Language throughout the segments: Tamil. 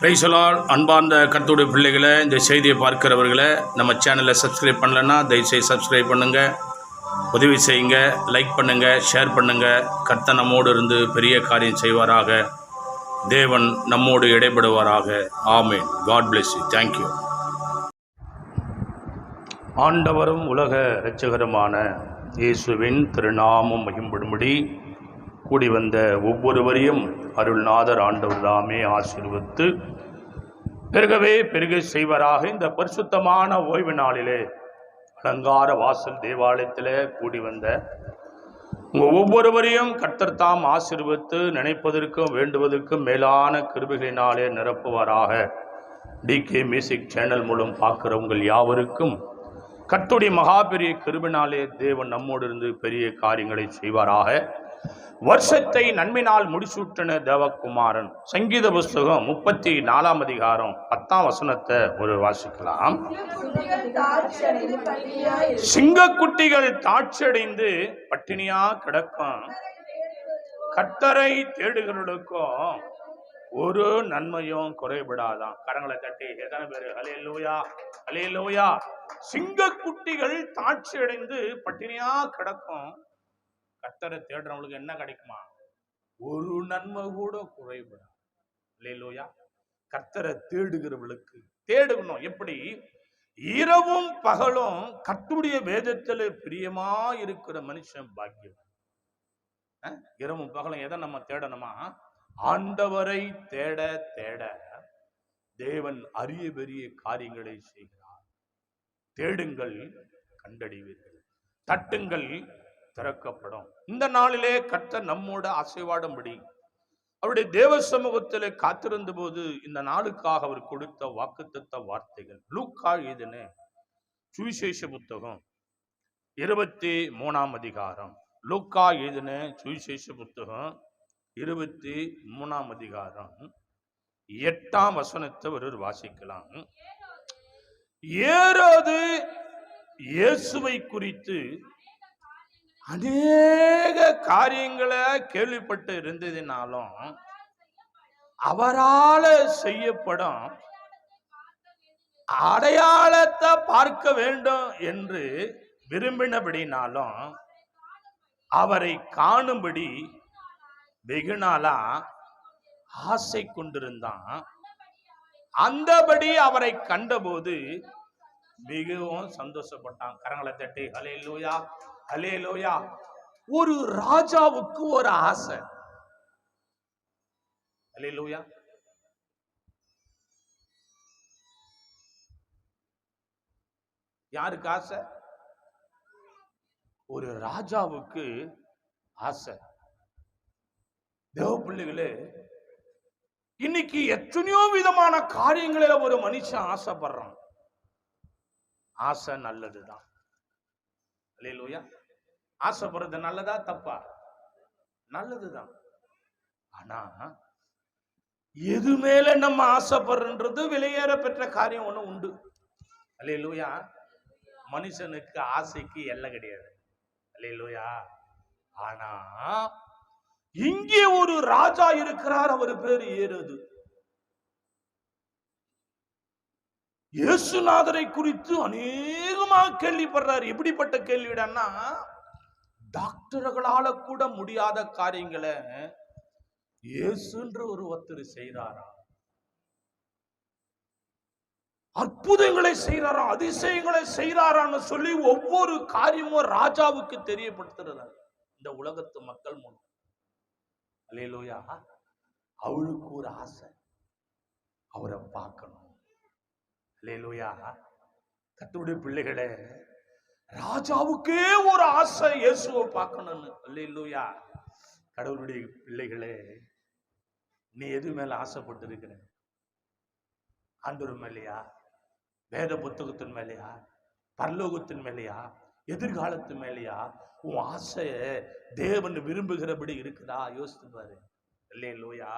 Price the Lord. அன்பார்ந்த கர்த்தருடைய பிள்ளைகளை, இந்த செய்தியை பார்க்கிறவர்களை, நம்ம சேனலை சப்ஸ்கிரைப் பண்ணலைன்னா தயவுசெய்து சப்ஸ்கிரைப் பண்ணுங்கள், உதவி செய்யுங்க, லைக் பண்ணுங்கள், ஷேர் பண்ணுங்கள். கர்த்தர் நம்மோடு இருந்து பெரிய காரியம் செய்வாராக. தேவன் நம்மோடு இடைபடுவாராக. ஆமென். God bless you. தேங்க்யூ. ஆண்டவரும் உலக இரட்சகருமான இயேசுவின் திருநாமம் மகிம்படும்படி கூடி வந்த ஒவ்வொருவரையும் அருள்நாதர் ஆண்டவர் தாமே ஆசீர்வதித்து பெருக செய்வராக. இந்த பரிசுத்தமான ஓய்வு நாளிலே அலங்கார வாசல் தேவாலயத்தில் கூடி வந்த ஒவ்வொருவரையும் கர்த்தர் தாம் ஆசீர்வதித்து நினைப்பதற்கும் வேண்டுவதற்கும் மேலான கிருபைகளினாலே நிரப்புவாராக. டிகே மியூசிக் சேனல் மூலம் பார்க்குற உங்கள் யாவருக்கும் கர்த்தருடைய மகாபெரிய கிருபையினாலே தேவன் நம்மோடு இருந்து பெரிய காரியங்களை செய்வாராக. வருஷத்தை நன்மையினால் முடிசூட்டின தேவகுமாரன். சங்கீத புஸ்தகம் 34 அதிகாரம் 10 வசனத்தை ஒரு வாசிக்கலாம். சிங்கக்குட்டிகள் தாட்சியடைந்து பட்டினியா கிடக்கும், கர்த்தரை தேடுகிறவர்களுக்கும் ஒரு நன்மையும் குறைபடாதான். கரங்களை தட்டி எத்தனை பேரு அல்லேலூயா அல்லேலூயா. சிங்கக்குட்டிகள் தாட்சியடைந்து பட்டினியா கிடக்கும், கர்த்தரை தேடுறவங்களுக்கு என்ன கிடைக்குமா? ஒரு நன்மை கூட குறைபடாது. அல்லேலூயா. கர்த்தரை தேடுகிறவர்களுக்கு தேடணும். எப்படி? இரவும் பகலும் கர்த்தருடைய வேதத்தில் பிரியமா இருக்கிற மனுஷன் பாக்கியம். இரவும் பகலும் எதை நம்ம தேடணுமா? ஆண்டவரை தேட தேட தேவன் அரிய பெரிய காரியங்களை செய்கிறார். தேடுங்கள் கண்டடைவீர்கள், தட்டுங்கள் திறக்கப்படும். இந்த நாளிலே கர்த்தர் நம்மோட ஆசீர்வாதம்படி அவருடைய தேவ சமூகத்தில் காத்திருந்த போது இந்த நாளுக்காக அவர் கொடுத்த வாக்குத்தத்த வார்த்தைகள். லூக்கா எழுதின சுவிசேஷ புத்தகம் 23 அதிகாரம். லூக்கா எழுதின சுவிசேஷ புத்தகம் 23 அதிகாரம் 8 வசனத்தை ஒரு வாசிக்கலாம். ஏரோது இயேசுவை குறித்து அநேக காரியங்களை கேள்விப்பட்டு இருந்ததினாலும் அவரால் செய்யப்படும் அடையாளத்தை பார்க்க வேண்டும் என்று விரும்பினபடினாலும் அவரை காணும்படி வெகுநாளா ஆசை கொண்டிருந்தான். அந்தபடி அவரை கண்டபோது மிகவும் சந்தோஷப்பட்டான். கரங்களை தட்டி அல்லேலூயா அல்லேலூயா. ஒரு ராஜாவுக்கு ஒரு ஆசை. அல்லேலூயா. யாருக்கு ஆசை? ஒரு ராஜாவுக்கு ஆசை. தேவ பிள்ளைகளே, இன்னைக்கு எத்தனையோ விதமான காரியங்களில ஒரு மனுஷன் ஆசைப்படுறான். ஆசை நல்லதுதான். அல்லேலூயா. ஆசைப்படுறது நல்லதா தப்பா? நல்லதுதான். ஆனா எது மேல நம்ம ஆசைப்படுறது விலையேற பெற்ற காரியம் ஒண்ணு உண்டு. அல்லேலூயா. மனுஷனுக்கு ஆசைக்கு எல்லை கிடையாது. அல்லேலூயா. ஆனா இங்கே ஒரு ராஜா இருக்கிறார், அவர் பேரு ஏரோது. இயேசுநாதரை குறித்து அநேகமாக கேள்விப்படுறார். எப்படிப்பட்ட கேள்விடான்னா, டாக்டர்களால கூட முடியாத காரியங்களை இயேசுன்ற ஒருத்தர் செய்யறாரா, அற்புதங்களை செய்யறாரா, அதிசயங்களை செய்யறாரான்னு சொல்லி ஒவ்வொரு காரியமும் ராஜாவுக்கு தெரியப்படுத்துறார் இந்த உலகத்து மக்கள் மூலம். அல்லேலூயா. அவளுக்கு ஒரு ஆசை, அவரை பார்க்கணும். அல்லேலூயா. கர்த்தருடைய பிள்ளைகளே, ராஜாவுக்கே ஒரு ஆசை இயேசுவை பார்க்கணும்னு. அல்லேலூயா. கடவுளுடைய பிள்ளைகளே, நீ எது மேல ஆசைப்பட்டு இருக்கிற? ஆண்டவர் மேலையா? வேத புத்தகத்தின் மேலையா? பரலோகத்தின் மேலையா? எதிர்காலத்தின் மேலையா? உன் ஆசை தேவன் விரும்புகிறபடி இருக்குதா? யோசித்து பாரு. அல்லேலூயா.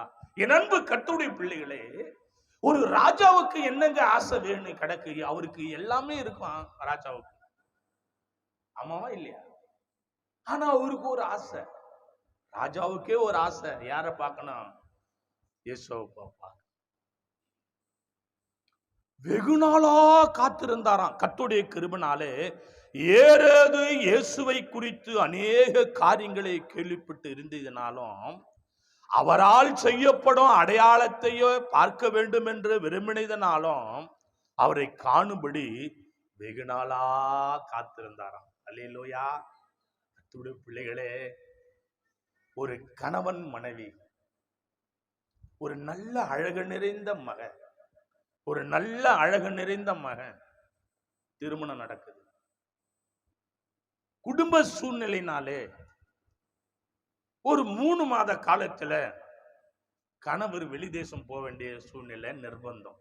என் அன்பு கர்த்தருடைய பிள்ளைகளே, ஒரு ராஜாவுக்கு என்னங்க ஆசை வேணும்? கிடக்கு, அவருக்கு எல்லாமே இருக்கும் ராஜாவுக்கு. ஆமாவா இல்லையா? ஆனா அவருக்கு ஒரு ஆசை, ராஜாவுக்கே ஒரு ஆசை. யாரை பார்க்கணும்? இயேசுவை பார்க்கணும். வெகு நாளா காத்திருந்தாராம். கர்த்தருடைய கிருபையினாலே ஏரோது இயேசுவை குறித்து அநேக காரியங்களை கேள்விப்பட்டு இருந்ததினாலும் அவரால் செய்யப்படும் அடையாளத்தையோ பார்க்க வேண்டும் என்று விரும்பினதனாலும் அவரை காணும்படி வெகு நாளா காத்திருந்தாராம். அல்லேலூயா. கர்த்தருடைய பிள்ளைகளே, ஒரு கணவன் மனைவி, ஒரு நல்ல அழகு நிறைந்த மகன், ஒரு நல்ல அழகு நிறைந்த மகன் திருமணம் நடக்குது. குடும்ப சூழ்நிலையினாலே ஒரு 3 மாத காலத்துல கணவர் வெளிதேசம் போக வேண்டிய சூழ்நிலை, நிர்பந்தம்.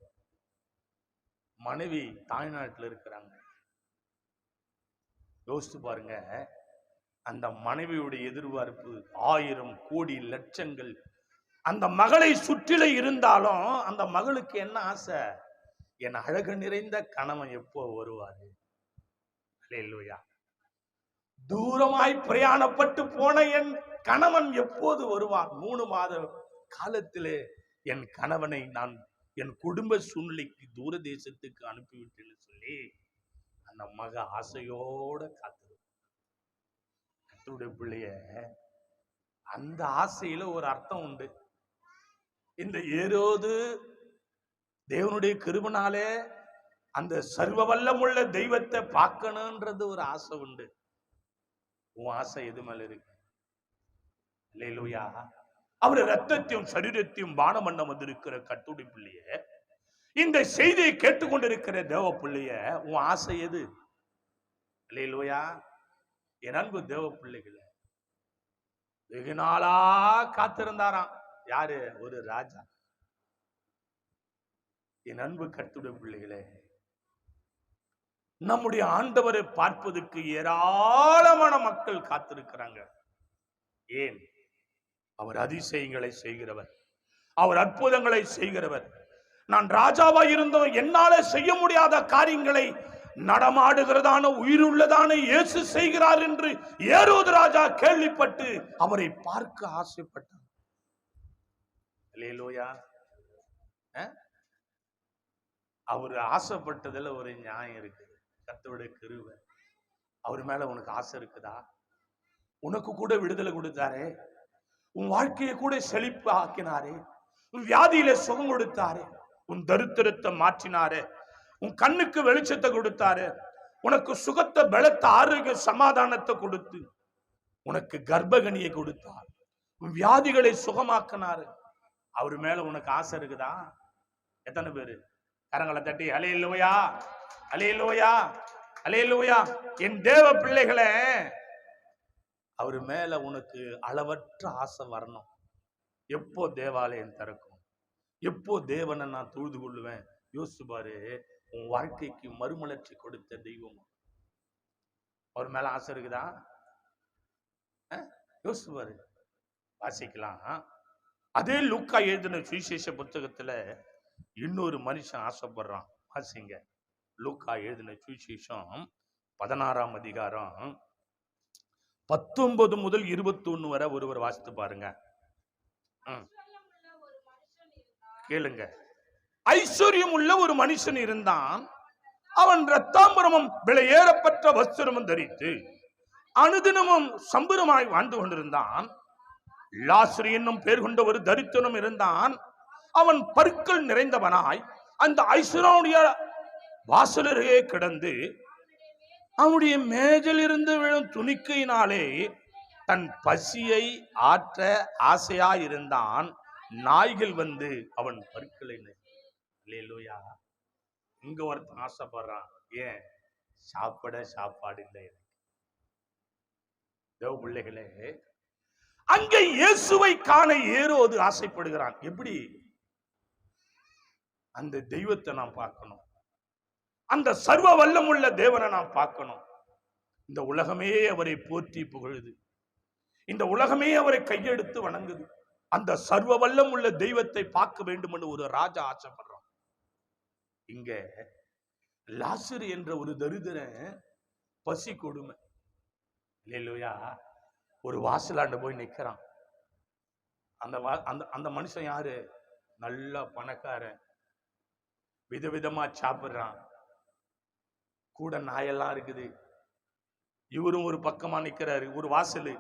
மனைவி தாய்நாட்டில் இருக்கிறாங்க. யோசித்து பாருங்க, அந்த மனைவியுடைய எதிர்பார்ப்பு 1000 கோடி லட்சங்கள் அந்த மகளை சுற்றில இருந்தாலும் அந்த மகளுக்கு என்ன ஆசை? என் அழகு நிறைந்த கணவன் எப்போ வருவாரு? அல்லேலூயா. தூரமாய் பிரயாணப்பட்டு போன என் கணவன் எப்போது வருவான்? 3 மாத காலத்திலே என் கணவனை நான் என் குடும்ப சூழ்நிலைக்கு தூர தேசத்துக்கு அனுப்பிவிட்டேன்னு சொல்லி அந்த மக ஆசையோட காத்திருடைய பிள்ளைய. அந்த ஆசையில ஒரு அர்த்தம் உண்டு. இந்த ஏரோது தேவனுடைய கிருபையினாலே அந்த சர்வ வல்லமுள்ள தெய்வத்தை பார்க்கணும்ன்றது ஒரு ஆசை உண்டு. உன் ஆசை எது மேல இருக்கு? அல்லேலூயா. அவர் ரத்தத்தையும் சரீரத்தையும் பானம் பண்ண வந்திருக்கிற கர்த்தருடைய பிள்ளைய, இந்த செய்தியை கேட்டுக்கொண்டிருக்கிற தேவ பிள்ளைய, உன் ஆசை எது? அல்லேலூயா. என் அன்பு தேவ பிள்ளைகள, வெகு நாளா காத்திருந்தாராம். யாரு? ஒரு ராஜா. என் அன்பு கர்த்தருடைய பிள்ளைகளே, நம்முடைய ஆண்டவரை பார்ப்பதற்கு ஏராளமான மக்கள் காத்திருக்கிறாங்க. ஏன்? அவர் அதிசயங்களை செய்கிறவர், அவர் அற்புதங்களை செய்கிறவர். நான் ராஜாவா இருந்தோம், என்னால செய்ய முடியாத காரியங்களை நடமாடுகிறதான உயிருள்ளதான இயேசு செய்கிறார் என்று ஏரோது ராஜா கேள்விப்பட்டு அவரை பார்க்க ஆசைப்பட்டார். அல்லேலூயா. அவர் ஆசைப்பட்டதுல ஒரு நியாயம் இருக்கு. கர்த்தருடைய கிருபை. அவர் மேல உனக்கு ஆசை இருக்குதா? உனக்கு கூட விடுதலை கொடுத்தாரே, உன் வாழ்க்கையை கூட செழிப்பு ஆக்கினாரே, உன் வியாதியில சுகம் கொடுத்தாரே, உன் தரித்திரத்தை மாற்றினாரே, உன் கண்ணுக்கு வெளிச்சத்தை கொடுத்தாரு, உனக்கு சுகத்தை, பலத்தை, ஆரோக்கிய, சமாதானத்தை கொடுத்து உனக்கு கர்ப்பகனியை கொடுத்தார், உன் வியாதிகளை சுகமாக்கினாரு. அவர் மேல உனக்கு ஆசை இருக்குதா? எத்தனை பேரு கரங்களை தட்டி அல்லேலூயா, அல்லேலூயா, அல்லேலூயா. என் தேவ பிள்ளைகளே, அவர் மேல உனக்கு அளவற்ற ஆசை வரணும். எப்போ தேவாலயம் திறக்கும்? எப்போ தேவனை நான் தொழுது கொள்ளுவேன்? யோசிச்சு பாரு. உன் வாழ்க்கைக்கு மறுமலர்ச்சி கொடுத்த தெய்வம். அவர் மேல ஆசை இருக்குதா? யோசிச்சு பாரு. வாசிக்கலாம். அதே லூக்கா எழுதின சுவிசேஷ புத்தகத்துல இன்னொரு மனுஷன் ஆசைப்படுறான். வாசிங்க. லூக்கா எழுதின சுவிசேஷம் 16ஆம் அதிகாரம் 19 முதல் 21 வரை ஒருவர் வாசித்து பாருங்க. கேளுங்க. ஐஸ்வர்யம் உள்ள ஒரு மனுஷன் இருந்தான். அவன் இரத்தாம்பரமும் விலையேறப்பட்ட வஸ்திரமும் தரித்து அனுதினமும் சம்பரமாய் வாழ்ந்து கொண்டிருந்தான். லாசரு என்னும் பேர் கொண்ட ஒரு தரித்திரனும் இருந்தான். அவன் பருக்கள் நிறைந்தவனாய் அந்த ஐஸ்வர்ய வாசலருகே கிடந்து அவனுடைய மேஜில் இருந்து விழும் துணிக்கையினாலே தன் பசியை ஆற்ற ஆசையாயிருந்தான். நாய்கள் வந்து அவன் பருக்களை. அல்லேலூயா. இங்க ஒருத்தன் ஆசைப்படுறான். ஏன்? சாப்பாடு இல்லை. தேவ பிள்ளைகளே, அங்கே இயேசுவை காண ஏரோது ஆசைப்படுகிறான். எப்படி? அந்த தெய்வத்தை நான் பார்க்கணும், அந்த சர்வ வல்லமுள்ள தேவனை நான் பார்க்கணும். இந்த உலகமே அவரை போற்றி புகழுது, இந்த உலகமே அவரை கையெடுத்து வணங்குது. அந்த சர்வ வல்லம் உள்ள தெய்வத்தை பார்க்க வேண்டும் என்று ஒரு ராஜா ஆசைப்படுறான். இங்க லாசரு என்ற ஒரு தரித்திரன் பசி கொடுமை. இல்லையா? ஒரு வாசலாண்டு போய் நிக்கிறான். அந்த மனுஷன் யாரு? நல்ல பணக்காரன். விதவிதமா சாப்பிடுறான். கூட நாயெல்லாம் இருக்குது. இவரும் ஒரு பக்கமா நிக்கிறாரு. ஒரு வாசல்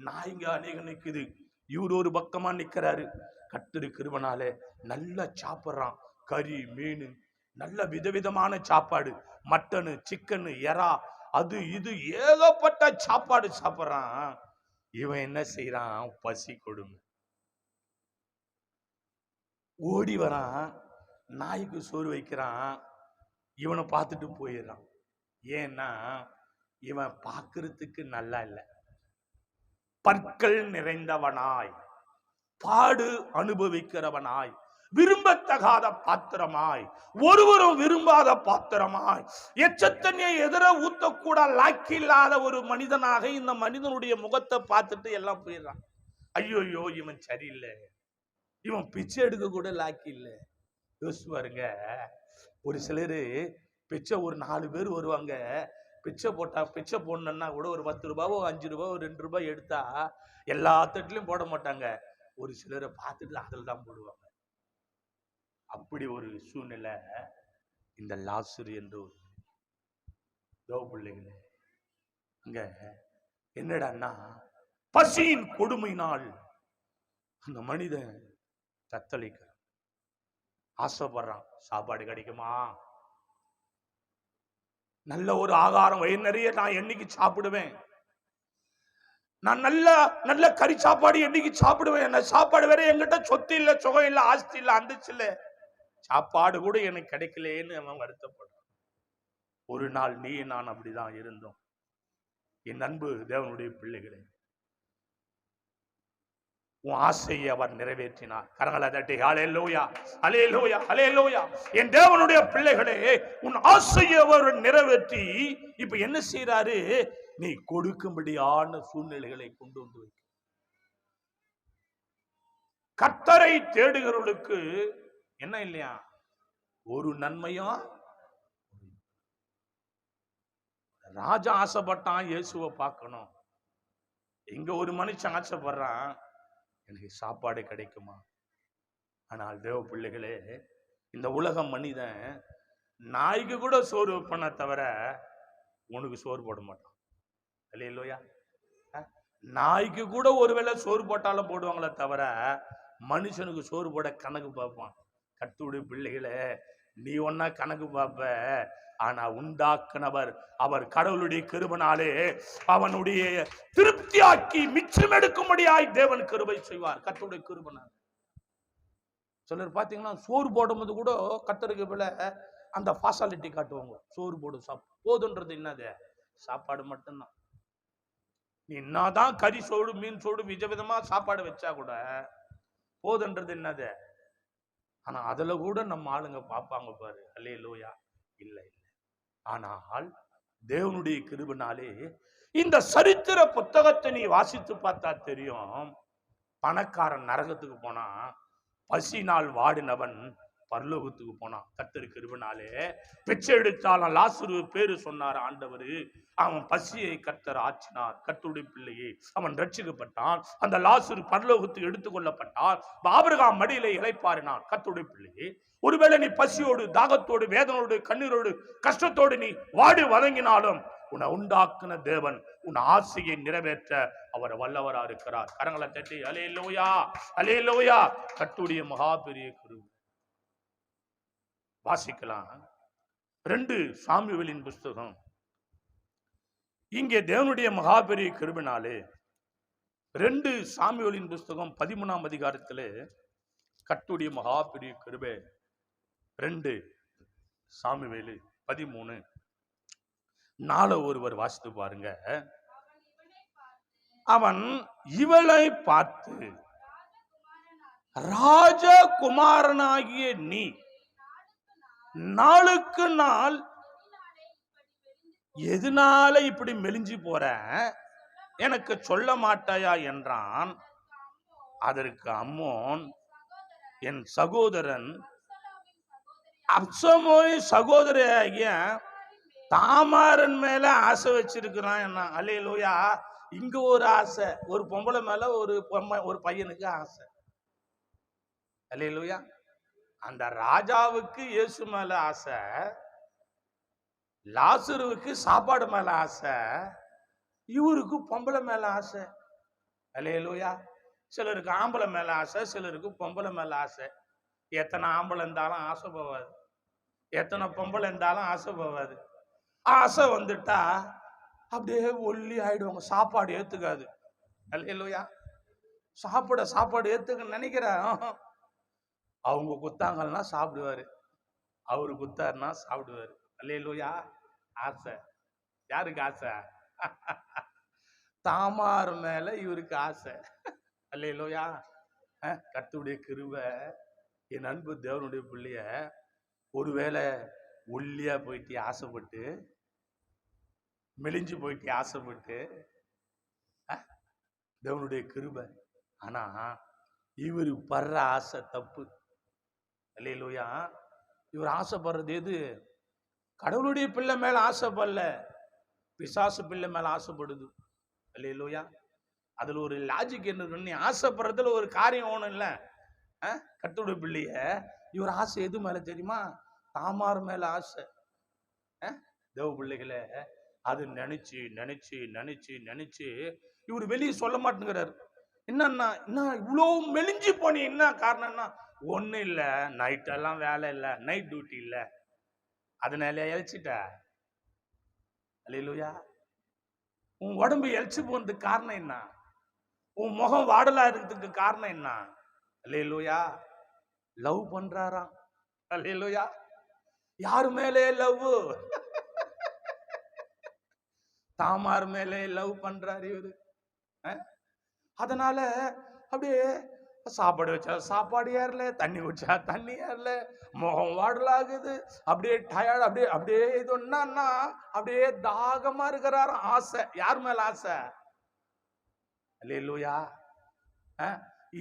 நாய்ங்க அநேகம் நிக்குது. இவர் ஒரு பக்கமா நிக்கிறாரு. கர்த்தர் கிருபைனாலே நல்லா சாப்பிடுறான். கறி, மீன், நல்ல விதவிதமான சாப்பாடு. மட்டனு, சிக்கனு, எறா, அது இது ஏகப்பட்ட சாப்பாடு சாப்பிடுறான். இவன் என்ன செய்யறான்? பசி கொடுமை. ஓடி வரான், நாய்க்கு சோறு வைக்கிறான். இவனை பார்த்துட்டு போயிடுறான். ஏன்னா இவன் பார்க்கறதுக்கு நல்லா இல்லை. பற்கள் நிறைந்தவனாய், பாடு அனுபவிக்கிறவனாய், விரும்பத்தகாத பாத்திரமாய், ஒருவரும் விரும்பாத பாத்திரமாய், எச்சத்தண்ணியை எதிர ஊத்தக்கூட லாக்கி இல்லாத ஒரு மனிதனாக இந்த மனிதனுடைய முகத்தை பார்த்துட்டு எல்லாம் போயிடுறான். ஐயோ இவன் சரியில்லை, இவன் பிச்சை எடுக்க கூட லாக்கி இல்லை. யோசிச்சு பாருங்க. ஒரு சிலர் பிச்சை, ஒரு 4 பேர் வருவாங்க, பிச்சை போடணும்னா கூட ஒரு 10 ரூபாவோ 5 ரூபாவோ 2 ரூபாய் எடுத்தா எல்லா தட்டிலையும் போட மாட்டாங்க. ஒரு சிலரை பார்த்துட்டு அதில் தான் போடுவாங்க. அப்படி ஒரு சூழ்நிலை இந்த லாசரு என்ற ஒரு பிள்ளைகளே. அங்க என்னடான்னா, பசியின் கொடுமையினால் அந்த மனிதன் தத்தளிக்க ஆசைப்படுறான். சாப்பாடு கிடைக்குமா, நல்ல ஒரு ஆகாரம், வயிறு நிறைய நான் என்னைக்கு சாப்பிடுவேன், நான் நல்ல கறி சாப்பாடு என்னைக்கு சாப்பிடுவேன், சாப்பாடு வேற என்கிட்ட சொத்து இல்ல, சுகம் இல்ல, ஆஸ்தி இல்ல, அந்தச்சு இல்ல, சாப்பாடு கூட எனக்கு கிடைக்கலேன்னு அவன் வருத்தப்படுறான். ஒரு நாள் நீ நான் அப்படிதான் இருந்தோம். என் அன்பு தேவனுடைய பிள்ளைகளே, உன் ஆசையை அவர் நிறைவேற்றினார். கரங்களை தட்டி ஹல்லேலூயா, ஹல்லேலூயா, ஹல்லேலூயா. என் தேவனுடைய பிள்ளைகளே, உன் ஆசையை அவர் நிறைவேற்றி இப்ப என்ன செய்யறாரு? நீ கொடுக்கும்படியான சூழ்நிலைகளை கொண்டு வந்து வைக்க. கர்த்தரை தேடுகிறவர்களுக்கு என்ன இல்லையா? ஒரு நன்மையும். ராஜா ஆசைப்பட்டான் இயேசுவை பார்க்கணும். இங்க ஒரு மனுஷன் ஆசைப்படுறான், எனக்கு சாப்பாடு கிடைக்குமா. ஆனால் தேவ பிள்ளைகளே, இந்த உலக மனிதன் நாய்க்கு கூட சோறு வைப்பன தவிர உனக்கு சோறு போட மாட்டான். இல்லையா? நாய்க்கு கூட ஒருவேளை சோறு போட்டாலும் போடுவாங்களே தவிர மனுஷனுக்கு சோறு போட கணக்கு பார்ப்பான். கர்த்தருடைய பிள்ளைகளே, நீ ஒன்னா கணக்கு பார்ப்ப, ஆனா உண்டாக்குனவர் அவர் கடவுளுடைய கிருபையினாலே அவனுடைய திருப்தியாக்கி மிச்சம் எடுக்கும்படியாய் தேவன் கிருபை செய்வார். கர்த்தருடைய கிருபையினால. சிலர் பாத்தீங்கன்னா சோறு போடும்போது கூட கர்த்தருக்கு போல அந்த பாசாலிட்டி காட்டுவாங்க. சோறு போடும் போதுன்றது என்னது? சாப்பாடு மட்டும்தான். நீ என்னதான் கறி சோடு, மீன் சோடு, விதவிதமா சாப்பாடு வச்சா கூட போதுன்றது என்னது? ஆனா அதுல கூட நம்ம ஆளுங்க பார்ப்பாங்க பாரு. அல்லேலூயா. இல்லை. ஆனால் தேவனுடைய கிருபையினாலே இந்த சரித்திர புத்தகத்தை நீ வாசித்து பார்த்தா தெரியும். பணக்காரன் நரகத்துக்கு போனா, பசினால் வாடினவன் பரலோகத்துக்கு போனான். கர்த்தர் கிருபையினாலே பிச்சை எடுத்தாலும் லாசரு பேரு சொன்னார் ஆண்டவர். அவன் பசியை கர்த்தர் ஆற்றினார். கர்த்தருடைய பிள்ளையை அவன் ரட்சிக்கப்பட்டான். அந்த லாசரு பரலோகத்துக்கு எடுத்துக்கொள்ளப்பட்டான். ஆபிரகாம் மடியிலே இளைப்பாறினான். கர்த்தருடைய பிள்ளையை, ஒருவேளை நீ பசியோடு, தாகத்தோடு, வேதனோடு, கண்ணீரோடு, கஷ்டத்தோடு நீ வாடி வதங்கினாலும் உன்னை உண்டாக்குன தேவன் உன் ஆசையை நிறைவேற்ற அவர் வல்லவரா இருக்கிறார். கரங்களை தட்டி அல்லேலூயா, அல்லேலூயா. கர்த்தருடைய மகா பெரிய கிருபை. வாசிக்கலாம் 2 சாமுவேலின் புஸ்தகம். இங்கே தேவனுடைய மகா பெரிய கிருபையினாலே 2 சாமுவேலின் புஸ்தகம் 13ஆம் அதிகாரத்திலே கர்த்தருடைய மகா பெரிய கிருபை. 2 சாமுவேல் 13:4 ஒருவர் வாசித்து பாருங்க. அவன் இவளை பார்த்து, ராஜகுமாரனாகிய நீ நாளுக்கு நாள் எதனால இப்படி மெலிஞ்சு போற, எனக்கு சொல்ல மாட்டாயா என்றான். அதற்கு அம்மோன், என் சகோதரன் அப்சலோமின் சகோதரியாகிய தாமாரின் மேல ஆசை வச்சிருக்கிறான் என்ன. அல்லேலூயா. இங்க ஒரு ஆசை, ஒரு பொம்பளை மேல ஒரு பையனுக்கு ஆசை. அல்லேலூயா. அந்த ராஜாவுக்கு இயேசு மேல ஆசை, லாசருவுக்கு சாப்பாடு மேல ஆசை, இவருக்கு பொம்பளை மேல ஆசை. அல்லேலூயா. சிலருக்கு ஆம்பளை மேல ஆசை, சிலருக்கு பொம்பளை மேல ஆசை. எத்தனை ஆம்பளை இருந்தாலும் ஆசை போவாது, எத்தனை பொம்பளை இருந்தாலும் ஆசை போவாது. ஆசை வந்துட்டா அப்படியே ஒல்லி ஆயிடுவாங்க, சாப்பாடு ஏத்துக்காது. அல்லேலூயா. சாப்பாடு ஏத்துக்க நினைக்கிற, அவங்க குத்தாங்கன்னா சாப்பிடுவாரு, அவரு குத்தாருன்னா சாப்பிடுவாரு. அல்லேலூயா. ஆசை. யாருக்கு ஆசை? தாமார் மேல இவருக்கு ஆசை. அல்லேலூயா. கர்த்தருடைய கிருபை. என் அன்பு தேவனுடைய பிள்ளைய, ஒருவேளை ஒல்லியா போயிட்டு ஆசைப்பட்டு, மெலிஞ்சு போயிட்டு ஆசைப்பட்டு, தேவனுடைய கிருபை. ஆனா இவர் படுற ஆசை தப்பு. அல்லேலூயா. இவர் ஆசைப்படுறது எது? கடவுளுடைய பிள்ளை மேல ஆசைப்படல, பிசாசு பிள்ளை மேல ஆசைப்படுது. அல்லேலூயா. அதுல ஒரு லாஜிக் என்ன, நீ ஆசைப்படுறதுல ஒரு காரியம் ஒண்ணும் இல்ல. கர்த்தருடைய பிள்ளைய இவர் ஆசை எது மேல தெரியுமா? தாமார் மேல ஆசை. தேவ பிள்ளைகளை அது நினைச்சு நினைச்சு நினைச்சு நினைச்சு இவர் வெளியே சொல்ல மாட்டேங்கிறாரு. என்னன்னா, இவ்வளவு மெலிஞ்சு போனி என்ன காரணம்னா, ஒண்ணு இல்ல, நைட்டெல்லாம் வேலை இல்ல, நைட் டியூட்டி இல்ல, அதனால இழைச்சிட்ட. அல்லேலூயா. உன் உடம்பு இழைச்சு போனதுக்கு காரணம் என்ன? உன் முகம் வாடலா இருக்கிறதுக்கு காரணம் என்ன? அல்லேலூயா. லவ் பண்றாராம். அல்லேலூயா. யாரு மேலே லவ்? தாமார் மேலே லவ் பண்றாரு இவரு. அதனால அப்படியே சாப்பாடு வச்சா சாப்பாடு ஏறல, தண்ணி குடிச்சா தண்ணி ஏறல, முகம் வாடலாகுது, அப்படியே டயர்ட், அப்படியே அப்படியே இது ஒன்னா அப்படியே தாகமா இருக்கிறாரு. ஆசை. யார் மேல ஆசை? அல்லேலூயா.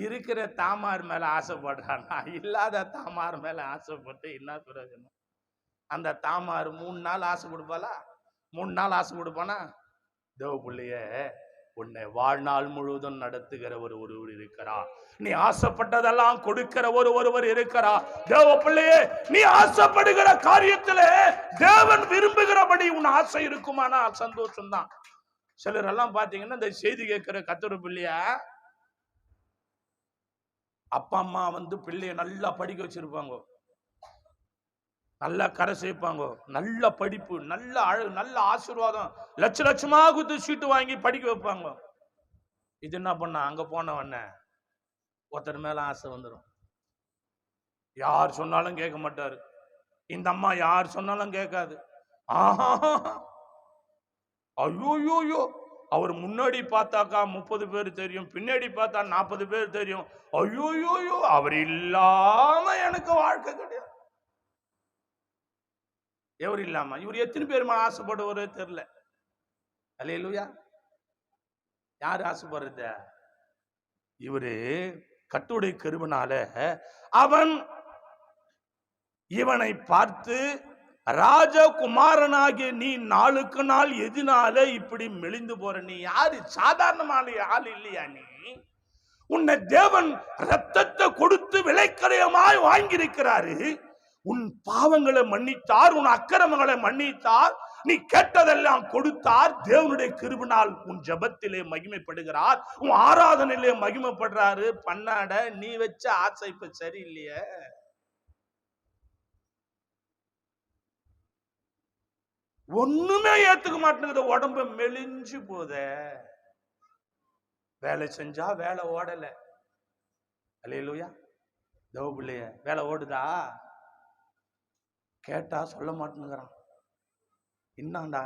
இருக்கிற தாமார் மேல ஆசைப்படுறானா, இல்லாத தாமார் மேல ஆசைப்பட்டு என்ன பிரயோஜனம்? அந்த தாமார் 3 நாள் ஆசை கொடுப்பாளா? 3 நாள் ஆசை கொடுப்பானா? தேவ பிள்ளைய, உன்னை வாழ்நாள் முழுவதும் நடத்துகிற ஒருவர் இருக்கிறார். நீ ஆசைப்பட்டதெல்லாம் கொடுக்கிற ஒருவர் இருக்கிறார். தேவ பிள்ளையே, நீ ஆசைப்படுகிற காரியத்துல தேவன் விரும்புகிறபடி உன் ஆசை இருக்குமானா சந்தோஷம் தான். சிலர் எல்லாம் பாத்தீங்கன்னா, இந்த செய்தி கேட்கிற கர்த்தருடைய பிள்ளைய, அப்பா அம்மா பிள்ளைய நல்லா படிக்க வச்சிருப்பாங்க, நல்லா கரை சேர்ப்பாங்க, நல்ல படிப்பு, நல்ல அழகு, நல்ல ஆசீர்வாதம், லட்ச லட்சமா குத்து சீட்டு வாங்கி படிக்க வைப்பாங்க. இது என்ன பண்ண, அங்க போனவன ஒருத்தர் மேல ஆசை வந்துடும். யார் சொன்னாலும் கேட்க மாட்டாரு. இந்த அம்மா யார் சொன்னாலும் கேட்காது. ஆஹா, ஐயோயோயோ, அவர் முன்னாடி பார்த்தாக்கா 30 பேர் தெரியும், பின்னாடி பார்த்தா 40 பேர் தெரியும். ஐயோயோயோ, அவர் இல்லாம எனக்கு வாழ்க்கை கிடையாது. எவர் இல்லாம இவர் எத்தனை பேர் ஆசைப்படுவாரோ தெரியல. அல்லேலூயா. யாரு ஆசைப்படுறது? இவரு கர்த்தருடைய கிருபையினால அவன் இவனை பார்த்து, ராஜகுமாரனாகிய நீ நாளுக்கு நாள் எதினால இப்படி மெலிந்து போற? நீ யாரு? சாதாரணமான ஆள் இல்லையா நீ? உன்னை தேவன் ரத்தத்தை கொடுத்து விலைக்கரையமாய் வாங்கியிருக்கிறாரு. உன் பாவங்களை மன்னித்தார், உன் அக்கிரமங்களை மன்னித்தார், நீ கேட்டதெல்லாம் கொடுத்தார். தேவனுடைய கிருபையினால் உன் ஜெபத்திலே மகிமைப்படுகிறார், உன் ஆராதனையிலே மகிமைப்படுறாரு. பண்ணாட நீ வச்ச ஆசை இப்ப சரியில்லையே. ஒண்ணுமே ஏத்துக்க மாட்டேங்குது, உடம்பு மெலிஞ்சு போத. வேலை செஞ்சா வேலை ஓடல. அல்லேலூயா. தேவ பிள்ளைய, வேலை ஓடுதா? கேட்டா சொல்ல மாட்டேங்கிறான். என்னண்டா?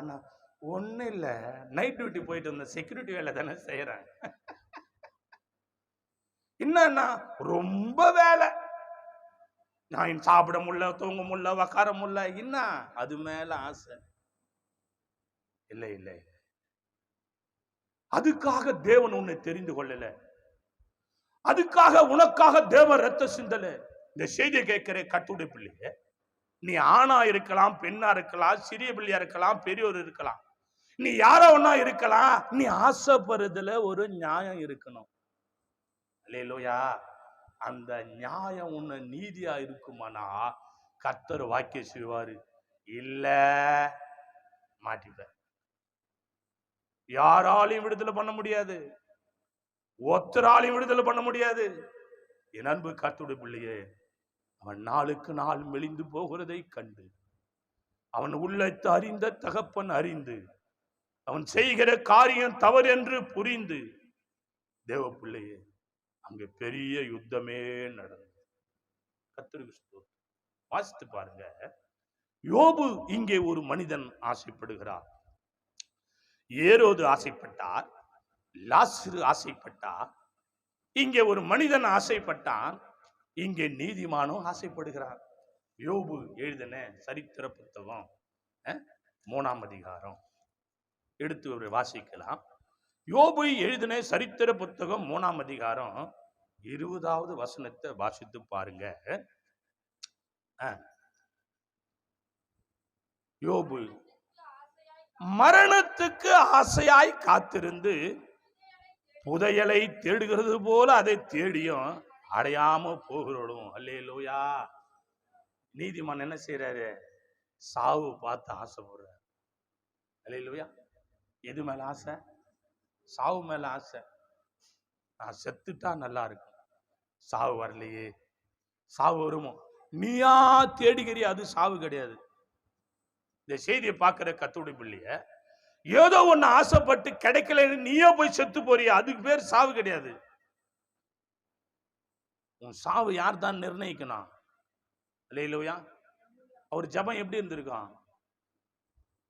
ஒன்னும் இல்ல, நைட் டியூட்டி போயிட்டு வந்த செக்யூரிட்டி வேலை தானே செய்யறேன். என்னன்னா ரொம்ப வேலை, நான் சாப்பிட முடியல, தூங்க முடியல, உக்கார முடியல. என்ன அது மேல ஆசை? இல்லை இல்லை, அதுக்காக தேவன் உன்னை தெரிந்து கொள்ளல, அதுக்காக உனக்காக தேவன் ரத்த சிந்தல. இந்த செய்தியை கேட்கிற கர்த்தருடைய பிள்ளையே, நீ ஆணா இருக்கலாம், பெண்ணா இருக்கலாம், சிறிய பிள்ளையா இருக்கலாம், பெரியோர் இருக்கலாம், நீ யாரோ ஒன்னா இருக்கலாம். நீ ஆசைப்படுறதுல ஒரு நியாயம் இருக்கணும். அல்லேலூயா. அந்த நியாயம் உன்னை நீதியா இருக்குமானா கர்த்தர் வாக்கியம் செய்வாரு. இல்ல மாட்டிப்ப. யாராலையும் விடுதலை பண்ண முடியாது, ஒத்தராலையும் விடுதலை பண்ண முடியாது. என் அன்பு கர்த்தருடைய பிள்ளையே, அவன் நாளுக்கு நாள் மெலிந்து போகிறதை கண்டு, அவன் உள்ளத்தை அறிந்த தகப்பன் அறிந்து, அவன் செய்கிற காரியம் தவறு என்று புரிந்து, தேவ பிள்ளையே, அங்க பெரிய யுத்தமே நடந்தது. கர்த்தருக்கு ஸ்தோத்திரம். வாசித்து பாருங்க. யோபு இங்கே ஒரு மனிதன் ஆசைப்படுகிறார். ஏரோது ஆசைப்பட்டார், லாசரு ஆசைப்பட்டார். இங்கே ஒரு மனிதன் ஆசைப்பட்டான், இங்கே நீதிமானும் ஆசைப்படுகிறார். யோபு எழுதின சரித்திர புத்தகம் 3ஆம் அதிகாரம் எடுத்து ஒரு வாசிக்கலாம். யோபு எழுதின சரித்திர புத்தகம் 3ஆம் அதிகாரம் 20வது வசனத்தை வாசித்து பாருங்க. யோபு மரணத்துக்கு ஆசையாய் காத்திருந்து புதையலை தேடுகிறது போல அதை தேடியும் அடையாம போகிறோம். அல்லேலூயா. நீதிமான் என்ன செய்யறாரு? சாவு பார்த்து ஆசைப்படுறாரு. அல்லேலூயா. எது மேல ஆசை? சாவு மேல ஆசை. நான் செத்துட்டா நல்லா இருக்கும். சாவு வரலையே, சாவு வருமோ? நீயா தேடிக்கிறிய, அது சாவு கிடையாது. இந்த செய்தியை பார்க்கிற கர்த்தருடைய பிள்ளைய, ஏதோ ஒன்னு ஆசைப்பட்டு கிடைக்கல நீயே போய் செத்து போறிய, அதுக்கு பேர் சாவு கிடையாது. உன் சாவு யார் தான் நிர்ணயிக்கணும்? அல்லேலூயா. அவர் ஜெபம் எப்படி இருந்திருக்கான்?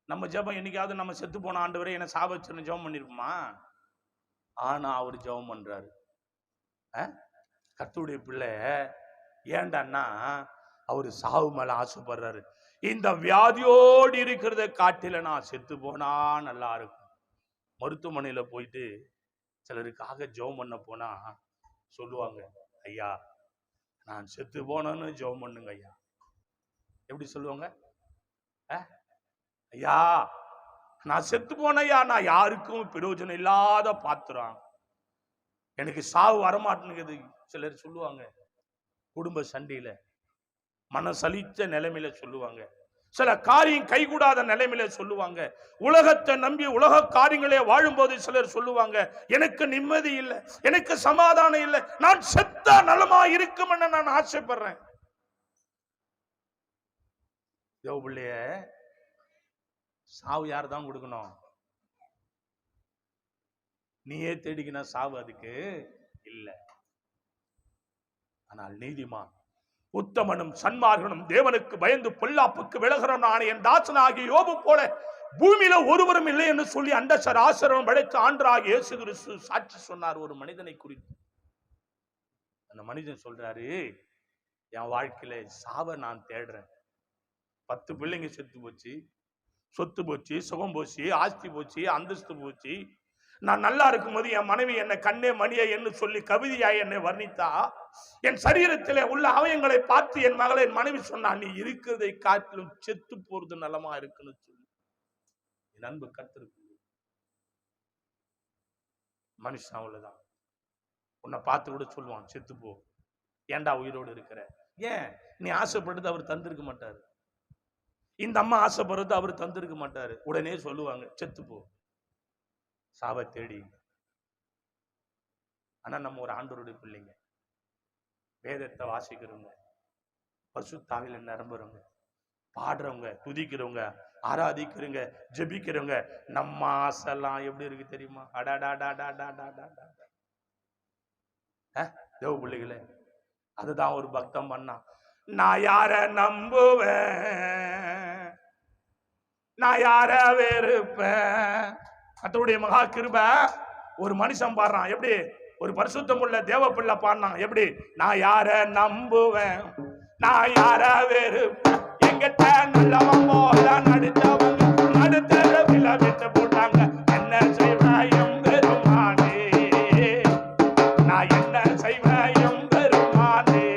நம்ம ஜெபம் என்னைக்காவது நம்ம செத்து போன ஆண்டவரே என்ன சாவ வச்சுன்னு ஜெபம் பண்ணிருப்போமா? ஆனா அவர் ஜெபம் பண்றாரு. கர்த்தருடைய பிள்ளை ஏண்டான்னா அவரு சாவு மேல ஆசைப்படுறாரு. இந்த வியாதியோடு இருக்கிறத காட்டில நான் செத்து போனா நல்லா இருக்கும். மருத்துவமனையில போயிட்டு சிலருக்காக ஜெபம் பண்ண போனா சொல்லுவாங்க, ஐயா நான் செத்து போனேன்னு ஜெபம் பண்ணுங்க ஐயா. எப்படி சொல்லுவாங்க? ஐயா நான் செத்து போனையா, நான் யாருக்கும் பிரயோஜனம் இல்லாத பாத்துறான், எனக்கு சாவு வரமாட்டேங்குது சிலர் சொல்லுவாங்க. குடும்ப சண்டையில, மன சலித்த நிலைமையில சொல்லுவாங்க. சில காரியம் கைகூடாத நிலைமையில சொல்லுவாங்க. உலகத்தை நம்பி உலக காரியங்களே வாழும்போது சிலர் சொல்லுவாங்க, எனக்கு நிம்மதி இல்லை, எனக்கு சமாதானம் இல்லை, நான் செத்தா நலமா இருக்கும் நான் ஆசைப்படுறேன். யோபுலைய சாவு யார் தான் கொடுக்கணும்? நீயே தேடிக்கினா சாவு அதுக்கு இல்லை. ஆனால் நீதிமான் உத்தமனும் சன்மார்கனும் தேவனுக்கு பயந்து பொல்லாப்புக்கு விலகிறவனான என் தாசனாகிய யோபு போல பூமியில ஒருவரும் இல்லை என்று சொல்லி அண்டசர் ஆசரம் படைத்த ஆண்டவராகிய இயேசு கிறிஸ்து சாட்சி சொன்னார் ஒரு மனிதனை குறித்து. அந்த மனிதன் சொல்றாரு, என் வாழ்க்கையில சாவை நான் தேடுறேன். 10 பிள்ளைங்க செத்து போச்சு, சொத்து போச்சு, சுகம் போச்சு, ஆஸ்தி போச்சு, அந்தஸ்து போச்சு. நான் நல்லா இருக்கும்போது என் மனைவி என்னை கண்ணே மணியை என்று சொல்லி கவிதையாய் என்னை வர்ணித்தா, என் சரீரத்திலே உள்ள அவயங்களை பார்த்து என் மகளை என் மனைவி சொன்னா, நீ இருக்கிறதை காட்டிலும் செத்து போறது நலமா இருக்குன்னு சொல்லி. என் அன்பு கர்த்தருக்கு மனுஷன் அவ்வளவுதான். உன்னை பார்த்து கூட சொல்லுவான், செத்து போ, ஏண்டா உயிரோடு இருக்கிற? ஏன்? நீ ஆசைப்படுறது அவர் தந்திருக்க மாட்டாரு. இந்த அம்மா ஆசைப்படுறது அவர் தந்திருக்க மாட்டாரு. உடனே சொல்லுவாங்க, செத்து போ, சாவை தேடி. ஆனா நம்ம ஒரு ஆண்டவருடைய பிள்ளைங்க, வேதத்தை வாசிக்கிறவங்க, பரிசுத்தாவில நிரம்புறவங்க, பாடுறவங்க, துதிக்கிறவங்க, ஆராதிக்கிறவங்க, ஜெபிக்கிறவங்க, நம்ம ஆசைலாம் எப்படி இருக்கு தெரியுமா? தேவ பிள்ளைகளே, அதுதான் ஒரு பக்தம் பண்ணா. நான் யார நம்புவேன், நான் யார வெறுப்பேன். கர்த்தருடைய மகா கிருபை. ஒரு மனுஷன் பாடுறான், எப்படி? ஒரு பரிசுத்தம் உள்ள தேவ பிள்ளை பாடினான், எப்படி? நான் யார நம்புவேன், நான் யார வெறுப்பேன், எங்கிட்ட நல்லவன் போல நடித்தவங்க நடுத்தரவில் விட்டு போட்டாங்க, என்ன செய்வாயும் பெருமானே, நான் என்ன செய்வாயும் பெருமானே,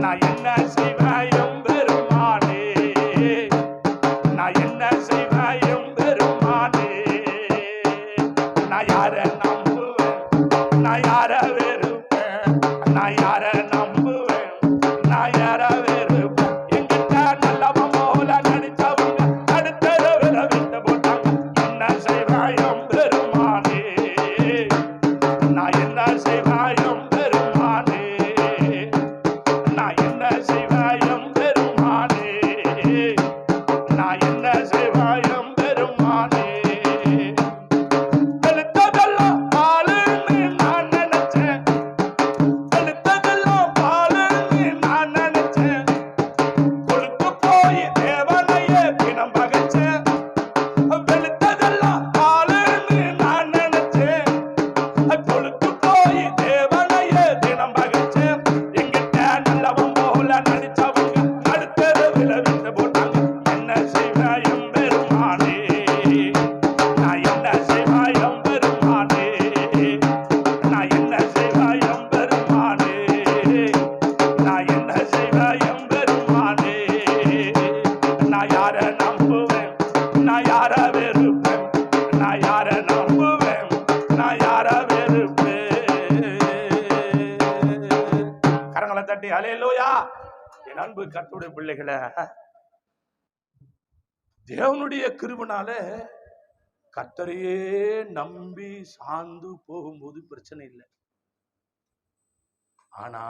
நான் என்ன செய்வாயும் பெருமானே, நான் என்ன செய்வாயும் பெருமானே, நான் யார நம்புவேன், நான் யார வெறுப்பேன். அல்லேலூயா. என் அன்பு கர்த்தருடைய பிள்ளைகளை, தேவனுடைய கிருபைனால கர்த்தரையே நம்பி சார்ந்து போகும்போது பிரச்சனை இல்லை. ஆனா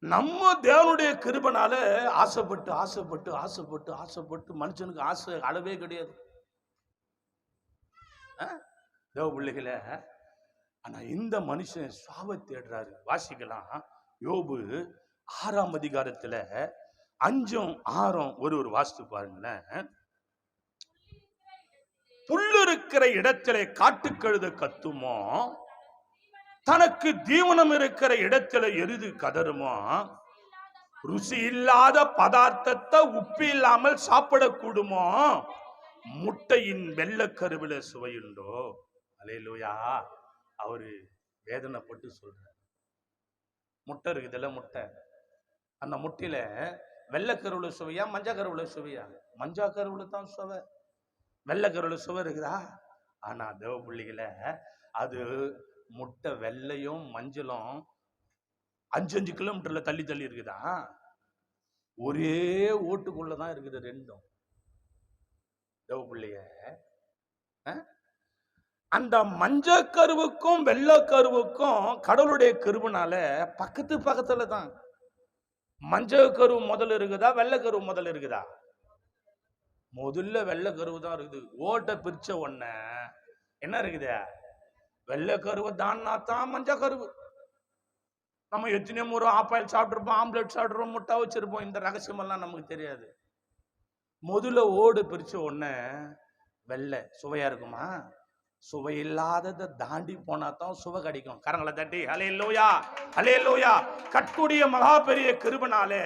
நம்ம தேவனுடைய கிருபைனால ஆசைப்பட்டு ஆசைப்பட்டு ஆசைப்பட்டு ஆசைப்பட்டு, மனுஷனுக்கு ஆசை அளவே கிடையாது தேவ பிள்ளைகளை. ஆனா இந்த மனுஷன் சாவை தேடுறாரு. வாசிக்கலாம், யோபு 6ஆம் அதிகாரத்துல 5ம் 6ம் ஒரு வாசித்து பாருங்களேன். புல்லிருக்கிற இடத்திலே காட்டுக்கழுத கத்துமோ, தனக்கு தீவனம் இருக்கிற இடத்துல எருது கதறுமோ, ருசி இல்லாத பதார்த்தத்தை உப்பு இல்லாமல் சாப்பிடக்கூடுமோ, முட்டையின் வெள்ளக்கருவில சுவையுண்டோ. அல்லேலூயா. அவரு வேதனைப்பட்டு சொல்றார். முட்டை இருக்குதுல்ல, முட்டை, அந்த முட்டையில வெள்ளக்கருவுல சுவையா மஞ்சள் கருவுல சுவையா? மஞ்சள் கருவுல தான் சுவை, வெள்ளக்கருவுல சுவை இருக்குதா? ஆனா தேவ பிள்ளைகளை, அது முட்டை வெள்ளையும் மஞ்சளும் 5 கிலோமீட்டர்ல தள்ளி தள்ளி இருக்குதா? ஒரே ஓட்டுக்குள்ளதான் இருக்குது ரெண்டும். தேவ பிள்ளைய, அந்த மஞ்சள் கருவுக்கும் வெள்ளக்கருவுக்கும் கடவுளுடைய கிருபைனால பக்கத்து பக்கத்துல தான். மஞ்சள் கருவு முதல்ல இருக்குதா வெள்ளக்கருவு முதல்ல இருக்குதா? முதல்ல வெள்ளக்கருவு தான் இருக்குது. ஓட்டை பிரிச்ச உடனே என்ன இருக்குது? வெள்ளக்கருவை தான்னா தான் மஞ்சள் கருவு. நம்ம எத்தனையோ முறை ஆப்பாயில் சாப்பிட்டுருப்போம், ஆம்லெட் சாப்பிட்டுருப்போம், முட்டை வச்சிருப்போம். இந்த ரகசியம் எல்லாம் நமக்கு தெரியாது. முதல்ல ஓடு பிரிச்ச உடனே வெள்ளை சுவையா இருக்குமா? சுவை இல்லாததை தாண்டி போனா தான் சுவை கிடைக்கும். கரங்களை தட்டி அல்லேலூயா, அல்லேலூயா. கர்த்தருடைய மகா பெரிய கிருபைனாலே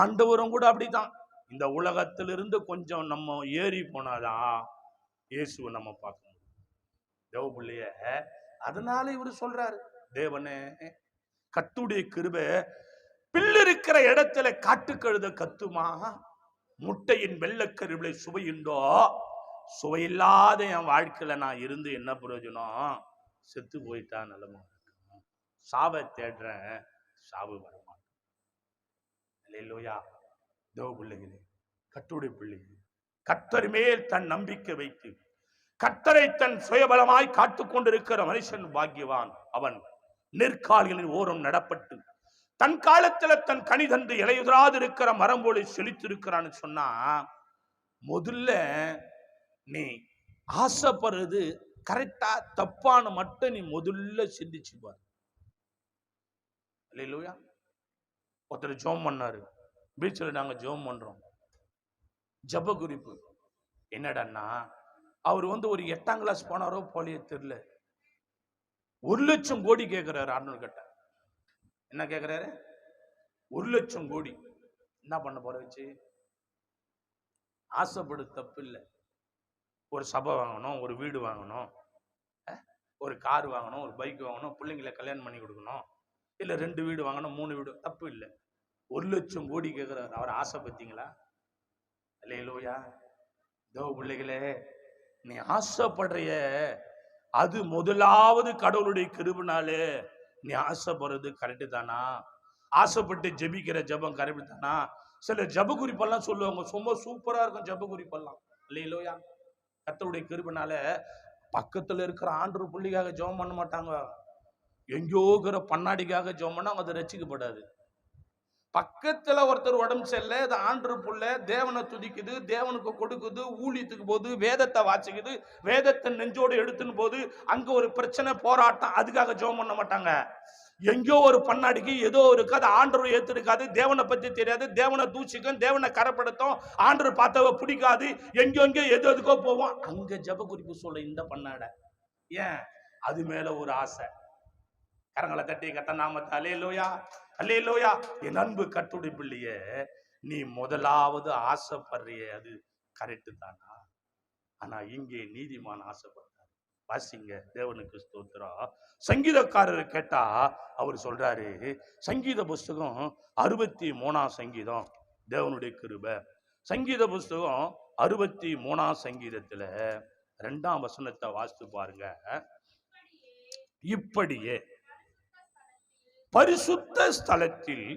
ஆண்டவரும் கூட அப்படிதான். இந்த உலகத்திலிருந்து கொஞ்சம் நம்ம ஏறி போனாதான் இயேசுவை நம்ம பார்க்க முடியும். தேவ பிள்ளைய, அதனால இவரு சொல்றாரு, தேவனே கர்த்தருடைய கிருபை பில்லிருக்கிற இடத்துல காட்டுக்கழுத கத்துமா, முட்டையின் வெள்ளக்கருவிலை சுவையுண்டோ. சுவையில்லாத என் வாழ்க்கையில நான் இருந்து என்ன பிரயோஜனம்? செத்து போயிட்டா நிலைமை இருக்கும். சாவை தேடுறேன், சாவு வரமாட்டேன். அல்லேலூயா. தேவ பிள்ளைகளே, கர்த்தருடைய பிள்ளைகளே, கர்த்தர் மேல் தன் நம்பிக்கை வைத்து கர்த்தரை தன் சுயபலமாய் காத்துக் கொண்டிருக்கிற மனுஷன் பாக்கியவான். அவன் நெற்காலிகளின் ஓரம் நடப்பட்டு தன் காலத்துல தன் கனி தந்து இலையுதிராது இருக்கிற மரம் போல செழித்திருக்கிறான்னு சொன்னா, முதல்ல நீ ஆசைப்படுறது கரெக்டா தப்பான மட்டும் நீ முதல்ல சிந்திச்சு பாரு. அல்லேலூயா. ஒருத்தர் ஜெபம் பண்ணாரு. பீச்சில் நாங்க ஜெபம் பண்றோம். ஜப குறிப்பு என்னடா, அவர் ஒரு 8ஆம் கிளாஸ் போனாரோ போலியே தெரியல, 1,00,000 கோடி கேட்கிறாரு. ஆண்டவர் கிட்ட என்ன கேட்கிறாரு? 1,00,000 கோடி. என்ன பண்ண போற வச்சு? ஆசைப்படு, தப்பு இல்லை. ஒரு சபை வாங்கணும், ஒரு வீடு வாங்கணும், ஒரு கார் வாங்கணும், ஒரு பைக் வாங்கணும், பிள்ளைங்களை கல்யாணம் பண்ணி கொடுக்கணும், இல்லை 2 வீடு வாங்கணும், 3 வீடு, தப்பு இல்லை. 1,00,000 கோடி கேட்கிறார். அவர் ஆசை பத்தீங்களா? அல்லேலூயா. தேவ பிள்ளைகளே, நீ ஆசைப்படுறிய அது முதலாவது கடவுளுடைய கிருபைனாலே நீ ஆசைப்படுறது கரெக்டு தானா? ஆசைப்பட்டு ஜெபிக்கிற ஜெபம் கரெக்டு தானா? சில ஜப குறிப்பெல்லாம் சொல்லுவாங்க, ரொம்ப சூப்பரா இருக்கும் ஜப குறிப்பெல்லாம். அல்லேலூயா. கர்த்தருடைய கிருபைனால பக்கத்துல இருக்கிற ஆண்டவர் புள்ளிக்காக ஜெபம் பண்ண மாட்டாங்க. எங்கேயோ இருக்கிற பண்ணாடிக்காக ஜெபம் பண்ணா அது ரட்சிக்கப்படாது. பக்கத்துல ஒருத்தர் உடம்பு செல்ல, அது ஆண்டவர் புள்ள தேவனை துதிக்குது, தேவனுக்கு கொடுக்குது, ஊழியத்துக்கு போது, வேதத்தை வாசிக்குது, வேதத்தை நெஞ்சோடு எடுத்துன்னு போது, அங்க ஒரு பிரச்சனை போராட்டம், அதுக்காக ஜெபம் பண்ண மாட்டாங்க. எங்கோ ஒரு பண்ணாடிக்கு ஏதோ இருக்காது, ஆண்டவர் ஏத்திருக்காது, தேவனை பத்தி தெரியாது, தேவனை தூசிக்கும், தேவனை கரப்படுத்தும், ஆண்டவர் பார்த்தவ பிடிக்காது, எங்கோ எதுக்கோ போவோம். அங்க ஜப குறிப்பு சொல்ல இந்த பண்ணாட ஏன்? அது மேல ஒரு ஆசை. கரங்களை தட்டி கத்த நாமத்தை அல்லேலூயா, அல்லேலூயா. என் அன்பு கர்த்தருடைய பிள்ளையே, நீ முதலாவது ஆசைப்படுறிய அது கரெக்டு தானா? ஆனா இங்கே நீதிமான் ஆசைப்படுறார். வாசிங்க, தேவனுக்கு ஸ்தோத்திரம். சங்கீதக்காரர் கேட்டா அவர் சொல்றாரு, சங்கீத புஸ்தகம் 63ஆம் சங்கீதம், தேவனுடைய கிருபை. சங்கீத புஸ்தகம் 63ஆம் சங்கீதத்துல 2ஆம் வசனத்தை வாசித்து பாருங்க. இப்படியே பரிசுத்த ஸ்தலத்தில்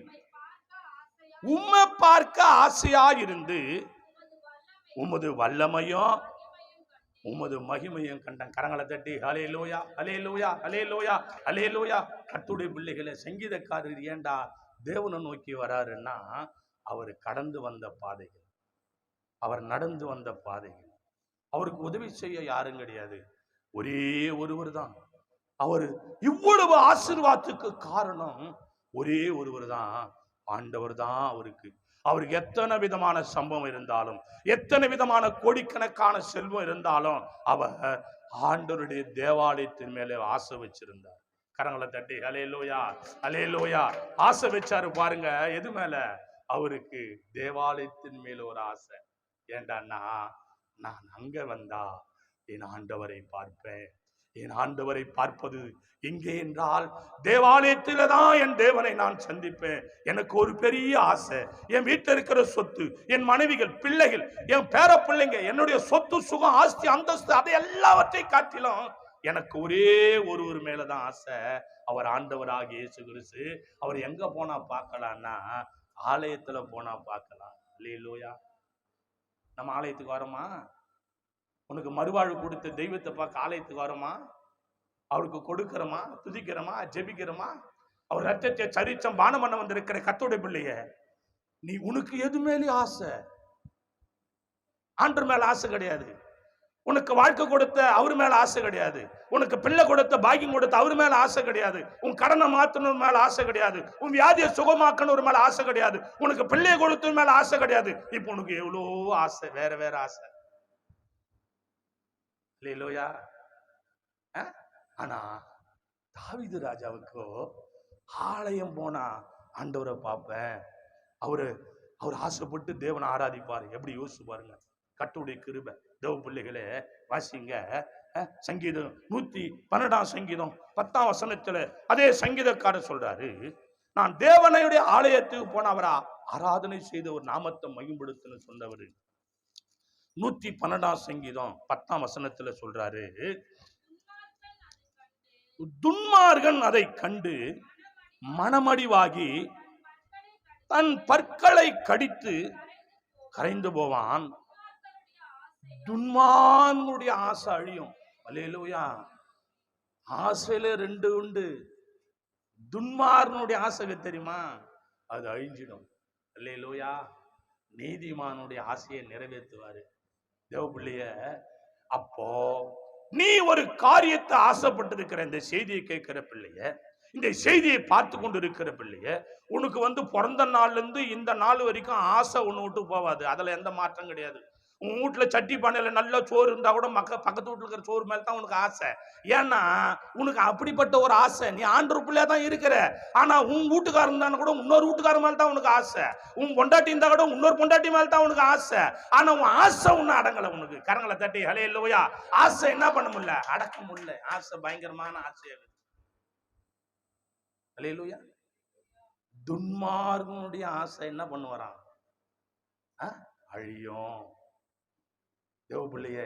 உம்மை பார்க்க ஆசையாயிருந்து உமது வல்லமையும் உமது மகிமையும் கண்டன். கரங்களை தட்டி ஹல்லேலூயா, ஹல்லேலூயா, ஹல்லேலூயா, ஹல்லேலூயா. கர்த்தருடைய பிள்ளைகளை, சங்கீதக்காரர் ஏண்டா தேவனை நோக்கி வராருன்னா, அவர் கடந்து வந்த பாதைகள், அவர் நடந்து வந்த பாதைகள், அவருக்கு உதவி செய்ய யாரும் கிடையாது, ஒரே ஒருவர் தான். அவர் இவ்வளவு ஆசீர்வாதத்துக்கு காரணம் ஒரே ஒருவர் தான், ஆண்டவர் தான். அவருக்கு எத்தனை விதமான சம்பவம் இருந்தாலும், எத்தனை விதமான கோடிக்கணக்கான செல்வம் இருந்தாலும், அவர் ஆண்டவருடைய தேவாலயத்தின் மேலே ஆசை வச்சிருந்தார். கரங்களை தட்டி ஹல்லேலூயா, ஹல்லேலூயா. ஆசை வச்சாரு பாருங்க. எது மேல? அவருக்கு தேவாலயத்தின் மேல ஒரு ஆசை. ஏண்டான்னா, நான் அங்க வந்தா என் ஆண்டவரை பார்ப்பேன். என் ஆண்டவரை பார்ப்பது எங்கே என்றால் தேவாலயத்தில தான் என் தேவனை நான் சந்திப்பேன். எனக்கு ஒரு பெரிய ஆசை. என் வீட்டில் இருக்கிற சொத்து, என் மனைவிகள், பிள்ளைகள், என் பேர பிள்ளைங்க, என்னுடைய சொத்து, சுகம், ஆஸ்தி, அந்தஸ்து, அதை எல்லாவற்றையும் காட்டிலும் எனக்கு ஒரே ஒருவர் மேலதான் ஆசை. அவர் ஆண்டவராகிய இயேசு கிறிஸ்து. அவர் எங்க போனா பார்க்கலாம்னா, ஆலயத்துல போனா பார்க்கலாம். அல்லேலூயா. நம்ம ஆலயத்துக்கு வரோமா? உனக்கு மறுவாழ்வு கொடுத்த தெய்வத்தை பார்க்க ஆலயத்துக்கு வரோமா? அவருக்கு கொடுக்கிறோமா? துதிக்கிறோமா? ஜெபிக்கிறோமா? அவர் ரத்தத்தை சரிச்சம் பானம் பண்ண வந்திருக்கிற கர்த்தருடைய பிள்ளைய, நீ உனக்கு எது மேலேயும் ஆசை? ஆண்டவர் மேல ஆசை கிடையாது. உனக்கு வாழ்க்கை கொடுத்த அவர் மேல ஆசை கிடையாது. உனக்கு பிள்ளை கொடுத்த பாக்கியம் கொடுத்த அவர் மேல ஆசை கிடையாது. உன் கடனை மாத்தணும் மேல ஆசை கிடையாது. உன் வியாதியை சுகமாக்கணும் மேல ஆசை கிடையாது. உனக்கு பிள்ளையை கொடுத்தது மேல ஆசை கிடையாது. இப்ப உனக்கு எவ்வளோ ஆசை, வேற வேற ஆசை. அல்லேலூயா. ஆனா தாவீது ராஜாவுக்கு ஆலயம் போனா ஆண்டவரை பார்ப்பேன், அவர் ஆசைப்பட்டு தேவனை ஆராதிப்பாரு. எப்படி யோசிச்சு பாருங்க. கர்த்தருடைய கிருபை. தேவ பிள்ளைகளே, வாசிங்க. சங்கீதம் 112 சங்கீதம் 10 வசனத்துல அதே சங்கீதக்காரர் சொல்றாரு, நான் தேவனுடைய ஆலயத்துக்கு போன அவரை ஆராதனை செய்த ஒரு நாமத்தை மகிம்படுத்தின சொன்னவர். 112 சங்கீதம் 10 வசனத்துல சொல்றாரு, துன்மார்கன் அதை கண்டு மனமடிவாகி தன் பற்களை கடித்து கரைந்து போவான். துன்மார்கனுடைய ஆசை அழியும். அல்லேலூயா. ஆசையில 2 உண்டு. துன்மார்கனுடைய ஆசை தெரியுமா? அது அழிஞ்சிடும். அல்லேலூயா. நீதிமானுடைய ஆசையை நிறைவேற்றுவாரு தேவ பிள்ளைய. அப்போ நீ ஒரு காரியத்தை ஆசைப்பட்டு இருக்கிற இந்த செய்தியை கேட்கிற பிள்ளைய, இந்த செய்தியை பார்த்து கொண்டு இருக்கிற பிள்ளைய, உனக்கு பிறந்த நாள்ல இருந்து இந்த நாள் வரைக்கும் ஆசை ஒண்ணு விட்டு போவாது. அதுல எந்த மாற்றம் கிடையாது. உன் வீட்டுல சட்டி பானையில நல்ல சோறு இருந்தா கூட பக்கத்து வீட்டுல இருக்கிற சோறு மேல தான் உனக்கு ஆசை. ஏன்னா உனக்கு அப்படிப்பட்ட ஒரு ஆசை. நீ ஆண்டவர் பிள்ளையா தான் இருக்கிற. ஆனா உன் வீட்டுக்காரன் இருந்தா கூட இன்னொரு வீட்டுக்காரன் மேல தான் உனக்கு ஆசை. உன் பொண்டாட்டி இருந்தா கூட இன்னொரு பொண்டாட்டி மேல தான் உனக்கு ஆசை. ஆனா உன் ஆசை ஒண்ணு அடங்கல. உனக்கு கரங்களை தட்டி ஹல்லேலூயா. ஆசை என்ன பண்ண முடியல? அடக்க முடியல. ஆசை பயங்கரமான ஆசை. ஹல்லேலூயா. துன்மார்கனுடைய ஆசை என்ன பண்ணுவாராம்? அழியும். தேவ பிள்ளைய,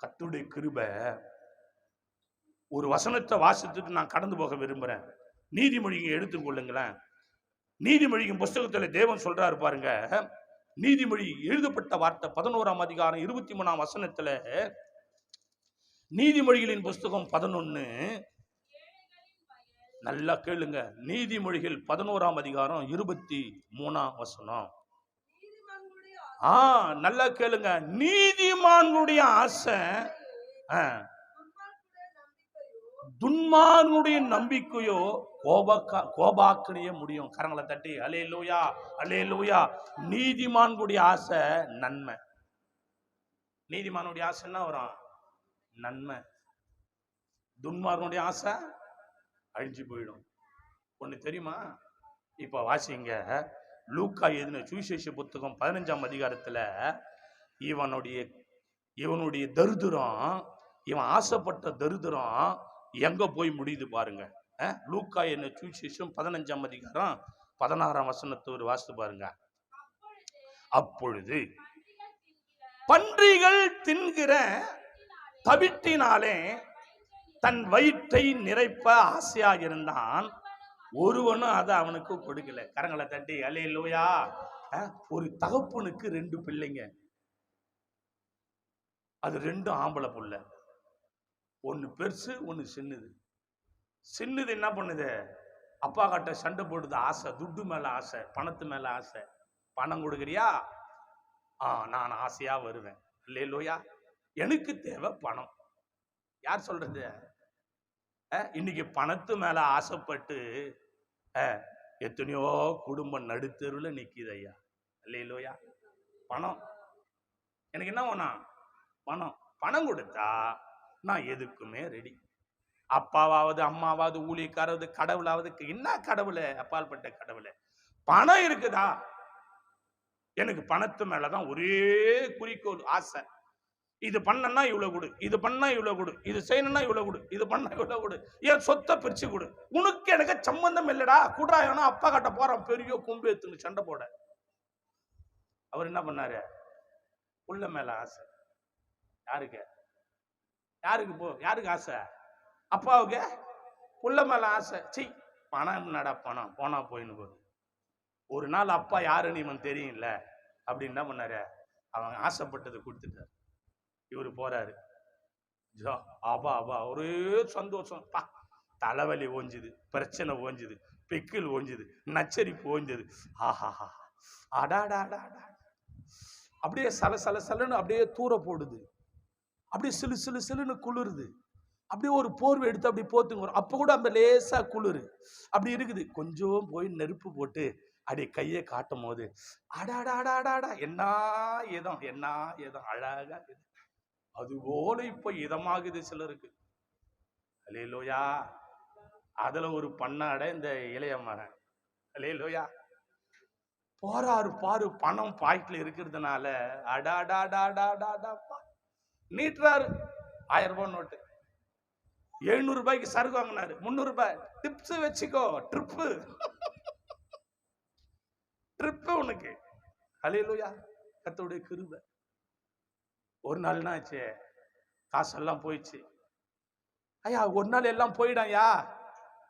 கர்த்தருடைய கிருபை. ஒரு வசனத்தை வாசித்துட்டு நான் கடந்து போக விரும்புறேன். நீதிமொழிங்க எடுத்துக்கொள்ளுங்களேன். நீதிமொழியின் புஸ்தகத்துல தேவன் சொல்றாரு பாருங்க. நீதிமொழி எழுதப்பட்ட வார்த்தை 11ஆம் அதிகாரம் 23ஆம் வசனத்துல, நீதிமொழிகளின் புஸ்தகம் 11, நல்லா கேளுங்க. நீதிமொழிகள் 11ஆம் அதிகாரம் 23ஆம் வசனம். நல்லா கேளுங்க. நீதிமான்களுடைய ஆசை துன்மார்கனுடைய நம்பிக்கையோ கோபாக்கனைய முடியும். கரங்களை தட்டி அல்லேலூயா, அல்லேலூயா. நீதிமான்களுடைய ஆசை நன்மை. நீதிமானுடைய ஆசை என்ன வரும்? நன்மை. துன்மார்கனுடைய ஆசை அழிஞ்சு போயிடும். ஒண்ணு தெரியுமா? இப்ப வாசிங்க. லூக்கா எழுதின சுவிசேஷ புத்தகம் 15ஆம் அதிகாரத்துல இவனுடைய தரித்திரம், இவன் ஆசைப்பட்ட தரித்திரம் எங்க போய் முடியுது பாருங்க. லூக்கா எழுதின சுவிசேஷம் 15ஆம் அதிகாரம் 16ஆம் வசனத்தை ஒரு வாசித்து பாருங்க. அப்பொழுது பன்றிகள் தின்கிற தவிட்டினாலே தன் வயிற்றை நிறைப்ப ஆசையா இருந்தான், ஒருவனும் அதை அவனுக்கு கொடுக்கல. கரங்களை தட்டி அல்லேலூயா. ஒரு தகப்பனுக்கு 2 பிள்ளைங்க, அது 2 ஆம்பளை புள்ள. ஒன்னு பெருசு, ஒன்னு சின்னது. சின்னது என்ன பண்ணுது? அப்பா கிட்ட சண்டை போடுது. ஆசை, துட்டு மேல ஆசை, பணத்து மேல ஆசை. பணம் கொடுக்குறியா? நான் ஆசையா வருவேன். அல்லேலூயா. எனக்கு தேவை பணம். யார் சொல்றது? இன்னைக்கு பணத்து மேல ஆசைப்பட்டு எத்தனையோ குடும்பம் நடுத்தெருவில் நிக்குது ஐயா. அல்லேலூயா. பணம் எனக்கு என்ன வேணாம்? பணம். பணம் கொடுத்தா நான் எதுக்குமே ரெடி. அப்பாவாவது அம்மாவாவது ஊழியக்காராவது கடவுளாவது, என்ன கடவுளை? அப்பால்பட்ட கடவுளை. பணம் இருக்குதா? எனக்கு பணத்து மேலதான் ஒரே குறிக்கோள், ஆசை. இது பண்ணனா இவ்வளவு கொடு, இது பண்ணா இவ்வளவு கொடு, இது செய்யணும்னா இவ்வளவு கொடு, இது பண்ணா இவ்வளவு கொடு, என் சொத்தை பிரிச்சு கொடு. உனக்கு எனக்கு சம்பந்தம் இல்லடா. கூடாயனா அப்பா கிட்ட போறான், பெரிய கும்பு எடுத்துன்னு சண்டை போட. அவர் என்ன பண்ணாரு? புள்ள மேல ஆசை. யாருக்கு? யாருக்கு ஆசை? அப்பாவுக்கு புள்ள மேல ஆசை. சி, பணம் என்னடா பணம், போனா போயின்னு போகுது. ஒரு நாள் அப்பா யாருன்னு இவன் தெரியும்ல அப்படின்னு என்ன பண்ணாரு? அவன் ஆசைப்பட்டதை கொடுத்துட்டாரு. இவரு போறாரு. ஆபா ஆபா, ஒரே சந்தோஷம். தலைவலி ஓஞ்சுது, பிரச்சனை ஓஞ்சுது, பெக்கில் ஓஞ்சுது, நச்சரிப்பு ஓஞ்சது. ஆஹாஹா, அடாடாடா, அப்படியே சல சல சலன்னு அப்படியே தூர போடுது. அப்படியே சிலு சிலு சிலுன்னு குளிருது. அப்படியே ஒரு போர்வை எடுத்து அப்படி போத்துங்க. அப்ப கூட அந்த லேசா குளிரு அப்படி இருக்குது. கொஞ்சம் போய் நெருப்பு போட்டு அப்படியே கையை காட்டும் போது அடாடாடாடாடா, என்ன ஏதோ அழகா. அதுபோல இப்ப இதமாகுது சிலருக்கு. அல்லேலூயா. அதுல ஒரு பண்ணாட இந்த இளைய மகன். அல்லேலூயா. போறாரு பாரு, பணம் பாக்கெட்ல இருக்கிறதுனால அடாடாடாடாடாடா நீட்டுறாரு. 1000 ரூபாய் நோட்டு. 700 ரூபாய்க்கு சரக்கு வாங்கினாரு. 300 ரூபாய் டிப்ஸ் வச்சுக்கோ, ட்ரிப்பு உனக்கு. அல்லேலூயா. கர்த்தருடைய கிருபை. ஒரு நாள் என்ன ஆச்சு? காசெல்லாம் போயிடுச்சு. ஐயா ஒரு நாள் எல்லாம் போயிடாயா.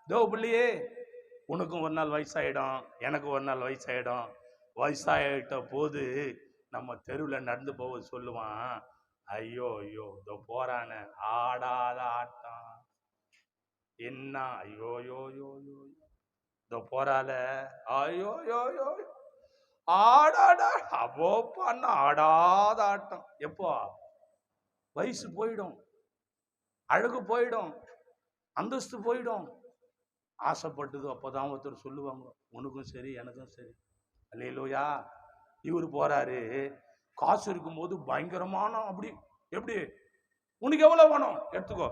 தோ பிள்ளையே, உனக்கும் ஒரு நாள் வயசாயிடும், எனக்கும் ஒரு நாள் வயசாயிடும். வயசாயிட்ட போது நம்ம தெருவில் நடந்து போவது சொல்லுவான், ஐயோ ஐயோ இதோ போறான ஆடாத ஆட்டம் என்ன, ஐயோ யோ யோ யோ இதோ போறால, ஐயோ யோ யோ ஆடாடா, அப்போ பண்ண ஆடாத ஆட்டம். எப்போ? வயசு போயிடும், அழகு போயிடும், அந்தஸ்து போயிடும். ஆசைப்பட்டது அப்போதான் ஒருத்தர் சொல்லுவாங்க, உனக்கும் சரி எனக்கும் சரி. அல்லேலூயா. இவரு போறாரு. காசு இருக்கும் போது பயங்கரமான அப்படி எப்படி, உனக்கு எவ்வளவு வேணும் எடுத்துக்கோ,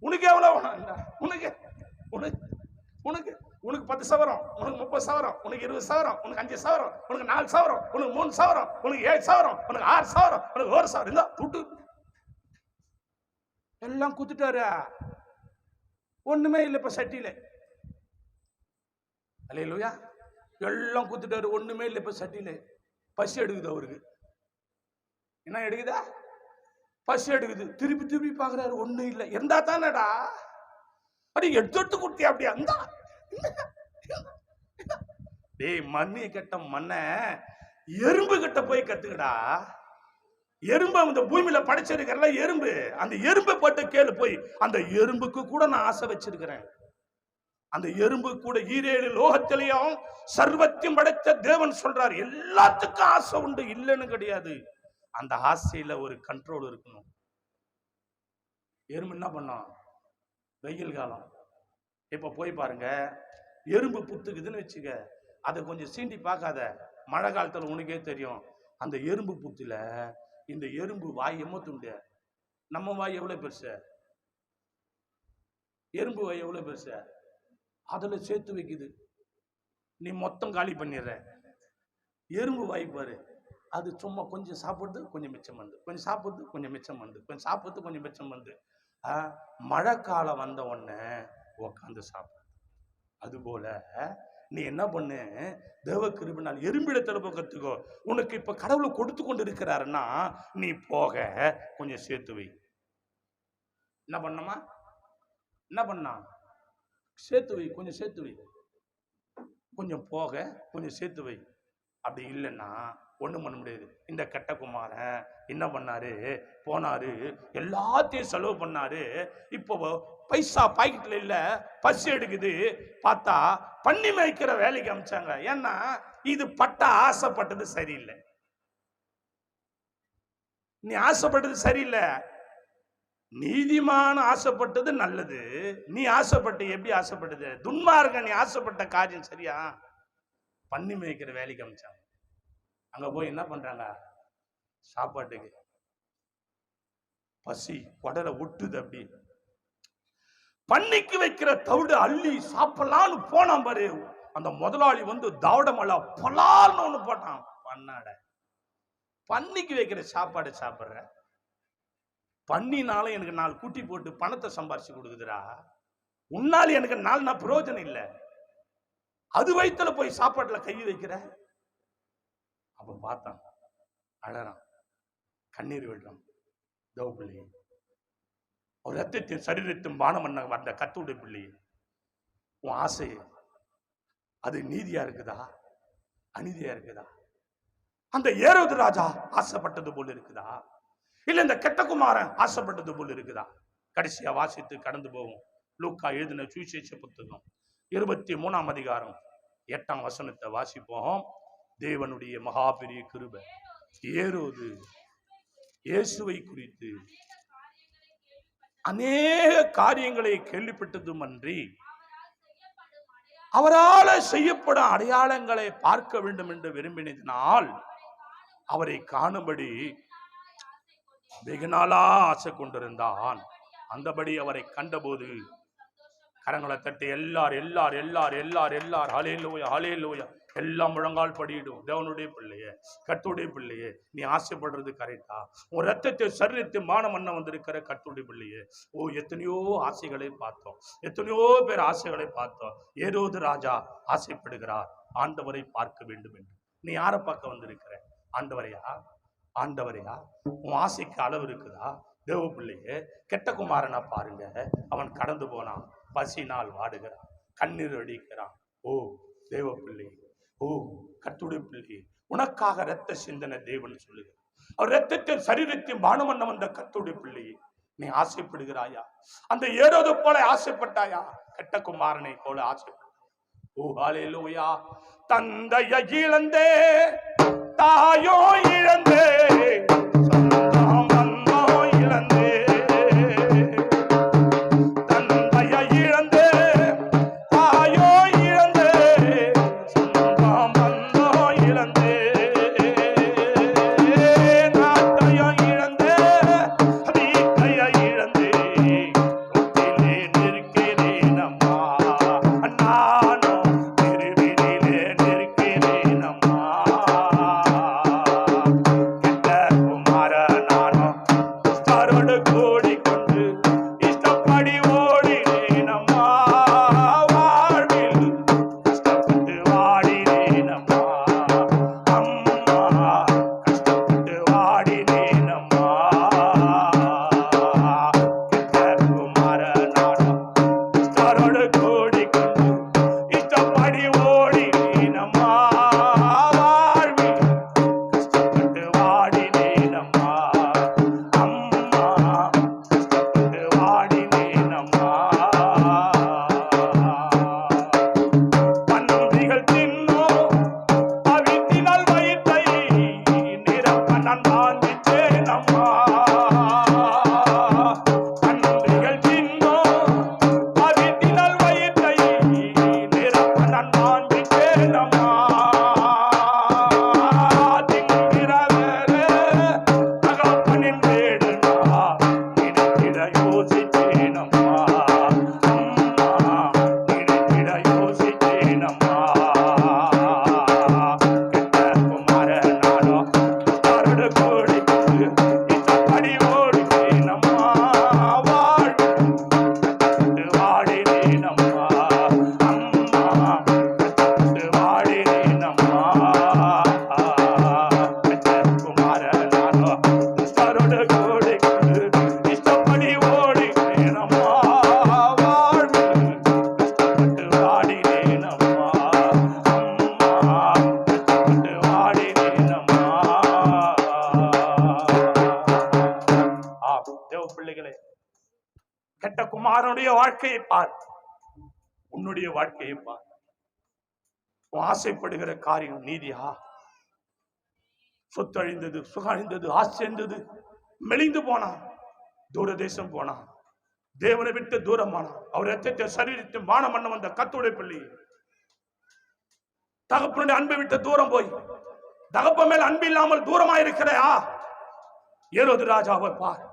உனக்கு எவ்வளவு வேணும், உனக்கு 10 சவரம், உனக்கு 30 சவரம், உனக்கு 20 சவரம், உனக்கு 5 சவரம், உனக்கு 4 சவரம், உனக்கு 3 சவரம், உனக்கு 7 சவரம், உனக்கு 6 சவரம், உனக்கு 1 சவரம். இல்ல துட்டு எல்லாம் குத்துட்டாரு. ஒண்ணுமே இல்லை இப்ப சட்டியில. அல்லேலூயா. எல்லாம் குத்துட்டாரு, ஒண்ணுமே இல்லை இப்ப சட்டியில. பசி எடுக்குது அவருக்கு. என்ன எடுக்குதா? பசி எடுக்குது. திருப்பி பாக்குறாரு, ஒண்ணும் இல்லை. இருந்தா தானடா அப்படி எடுத்து குட்டி அப்படியா இருந்தா. டேய், மண்ணி கட்ட மண்ண எறும்பு கிட்ட போய் கத்துக்கடா. எறும்பு அந்த பூமியில படைச்சிருக்கிறல எறும்பு, அந்த எறும்பை போட்டு கேளு போய். அந்த எறும்புக்கு கூட நான் ஆசை வச்சிருக்கிறேன். அந்த எறும்பு கூட ஈரேழு லோகத்திலையும் சர்வத்தையும் படைத்த தேவன் சொல்றாரு, எல்லாத்துக்கும் ஆசை உண்டு, இல்லைன்னு கிடையாது. அந்த ஆசையில ஒரு கண்ட்ரோல் இருக்கணும். எறும்பு என்ன பண்ணோம்? வெயில் காலம் இப்ப போய் பாருங்க, எறும்பு புத்துக்குதுன்னு வச்சுக்க, அதை கொஞ்சம் சீண்டி பார்க்காத. மழை காலத்துல உனக்கே தெரியும், அந்த எறும்பு புத்துல இந்த எறும்பு வாய் எம்மத்துண்டு. நம்ம வாய் எவ்வளவு பெருசு, எறும்பு வாய் எவ்வளவு பெருசு, அதுல சேர்த்து வைக்குது. நீ மொத்தம் காலி பண்ணிடுற. எறும்பு வாய் பாரு, அது சும்மா கொஞ்சம் சாப்பிடுறது கொஞ்சம் மிச்சம் வந்து, கொஞ்சம் சாப்பிடுறது கொஞ்சம் மிச்சம் வந்து, கொஞ்சம் சாப்பிடுறது கொஞ்சம் மிச்சம் வந்து. மழை காலம் வந்த உடனே உக்காந்து சாப்பிடு. அதுபோல நீ என்ன பண்ணு, தேவ கிருபையினால் எறும்பிடத்துல போய் கத்துக்கோ. உனக்கு இப்ப கடவுளை கொடுத்து கொண்டு இருக்கிறாருன்னா நீ போக கொஞ்சம் சேர்த்து வை. என்ன பண்ணமா, என்ன பண்ணா, சேர்த்து வை, கொஞ்சம் சேர்த்து வை, கொஞ்சம் போக கொஞ்சம் சேர்த்து வை. அப்படி இல்லைன்னா ஒண்ணும் பண்ண முடியாது. இந்த கெட்ட குமாரன் என்ன பண்ணாரு, போனாரு, எல்லாத்தையும் செலவு பண்ணாரு. இப்போ பைசா பாக்கெட்ல இல்ல, பசி எடுக்குது, பார்த்தா பண்ணி மேய்க்கிற வேலைக்கு அமிச்சாங்க. ஏன்னா இது பட்ட ஆசைப்பட்டது சரியில்லை. நீ ஆசைப்பட்டது சரியில்லை. நீதிமான ஆசைப்பட்டது நல்லது. நீ ஆசைப்பட்டு எப்படி ஆசைப்பட்டது துன்மார்க்க, நீ ஆசைப்பட்ட காரியம் சரியா? பண்ணி மேய்க்கிற வேலைக்கு அமிச்சாங்க. அங்க போய் என்ன பண்றாங்க, சாப்பாட்டுக்கு பசி குடலை ஒட்டுது. அப்படி பண்ணிக்கு வைக்கிற தவிடு அள்ளி சாப்பிடலான்னு போனான் பாரு. அந்த முதலாளி வந்து தாவடமலை பலால்னு ஒண்ணு போட்டான். பண்ணாட பண்ணிக்கு வைக்கிற சாப்பாடு சாப்பிடுற, பண்ணினாலும் எனக்கு 4 கூட்டி போட்டு பணத்தை சம்பாரிச்சு கொடுக்குதுடா, உன்னால எனக்கு 4 பிரயோஜனம் இல்லை. அது வயிற்றுல போய் சாப்பாட்டுல கை வைக்கிற. அப்ப பார்த்தான், அழறான், கண்ணீர் விடுறான். தேவ பிள்ளையே, ஒரு ரத்தத்தின் சரீரத்தின் பானம் பண்ண வந்த கர்த்தருடைய பிள்ளையே, உன் ஆசை அது நீதியா இருக்குதா அநீதியா இருக்குதா? அந்த ஏரோது ராஜா ஆசைப்பட்டது போல இருக்குதா, இல்ல இந்த கெட்ட குமாரன் ஆசைப்பட்டது போல இருக்குதா? கடைசியா வாசித்து கடந்து போவோம். லூக்கா எழுதின சுவிசேஷ புத்தகம் 23ஆம் அதிகாரம் 8ஆம் வசனத்தை வாசிப்போம். தேவனுடைய மகாபெரிய கிருபை. ஏரோது இயேசுவை குறித்து அநேக காரியங்களை கேள்விப்பட்டதும் அன்றி அவரால் செய்யப்படும் அடையாளங்களை பார்க்க வேண்டும் என்று விரும்பினதினால் அவரை காணும்படி வெகு நாளா ஆசை கொண்டிருந்தான். அந்தபடி அவரை கண்டபோது கரங்களை தட்டி எல்லார் எல்லார் எல்லார் எல்லார் எல்லார் ஹல்லேலூயா ஹல்லேலூயா எல்லாம் முழங்கால் படியிடும். தேவனுடைய பிள்ளையே, கர்த்தருடைய பிள்ளையே, நீ ஆசைப்படுறது கரெக்டா? உன் ரத்தத்தை சரீரத்தை மானம் பண்ண வந்திருக்கிற கர்த்தருடைய பிள்ளையே, ஓ எத்தனையோ ஆசைகளை பார்த்தோம், எத்தனையோ பேர் ஆசைகளை பார்த்தோம். ஏரோது ராஜா ஆசைப்படுகிறார் ஆண்டவரை பார்க்க வேண்டும் என்று. நீ யாரை பார்க்க வந்திருக்கிற? ஆண்டவரையா? ஆண்டவரையா? உன் ஆசைக்கு அளவு இருக்குதா? தேவ பிள்ளையே, கெட்ட குமாரனா பாருங்க, அவன் கடந்து போனான், பசினால் வாடுகிறான், கண்ணீர் அடிக்கிறான். ஓ தேவ பிள்ளை, ஓ கர்த்தருடைய பிள்ளை, உனக்காக ரத்த சிந்தனை தேவன் சொல்லுகிறார். அவர் ரத்தத்தின் சரீரத்தின் பானம் பண்ண வந்த கர்த்தருடைய பிள்ளையை, நீ ஆசைப்படுகிறாயா? அந்த ஏரோது போல ஆசைப்பட்டாயா? கெட்ட குமாரனை போல ஆசைப்பட்டாயா? ஓ ஹல்லேலூயா. தந்தையை இழந்தே தாயோ இழந்தே தேவ பிள்ளைகளே, கெட்ட குமாரனுடைய வாழ்க்கையை பார், உன்னுடைய வாழ்க்கையை பார். ஆசைப்படுகிற காரியம் நீதியா? சொத்து அழிந்தது, சுகம் அழிந்தது, ஆசை அழிந்தது, மெலிந்து போனான், தூரதேசம் போனான், தேவனை விட்டு தூரமானான். அவர் ரத்தத்தை சரீரத்தை மானம் பண்ண வந்த கர்த்தருடைய பிள்ளை தகப்பனுடைய அன்பை விட்டு தூரம் போய் தகப்ப மேல் அன்பு இல்லாமல் தூரமாயிருக்கிறையா? ஏரோது ராஜாவை பார்,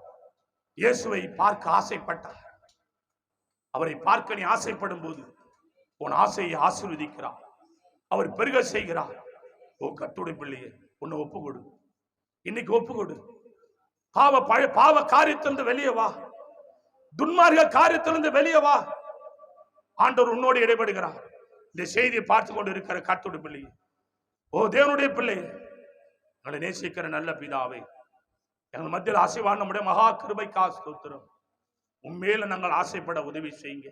இயேசுவை பார்க்க ஆசைப்பட்டார். அவரை பார்க்க நீ ஆசைப்படும் போது உன் ஆசையை ஆசீர்வதிக்கிறார், அவர் பெருக செய்கிறார். ஓ கர்த்தருடைய பிள்ளையே, உன்னை ஒப்பு கொடு, இன்னைக்கு ஒப்பு கொடு. பாவ காரியத்திலிருந்து வெளியே வா, துன்மார்க்க காரியத்திலிருந்து வெளியே வா. ஆண்டவர் உன்னோடு இடைபடுகிறார். இந்த செய்தியை பார்த்து கொண்டு இருக்கிற கர்த்தருடைய பிள்ளையே, ஓ தேவனுடைய பிள்ளை, எங்களை நேசிக்கிற நல்ல பிதாவே, எங்கள் மத்தியில் ஆசைவான் நம்முடைய மகா கிருபைக்கு ஸ்தோத்திரம். உண்மையில நாங்கள் ஆசைப்பட உதவி செய்யுங்க.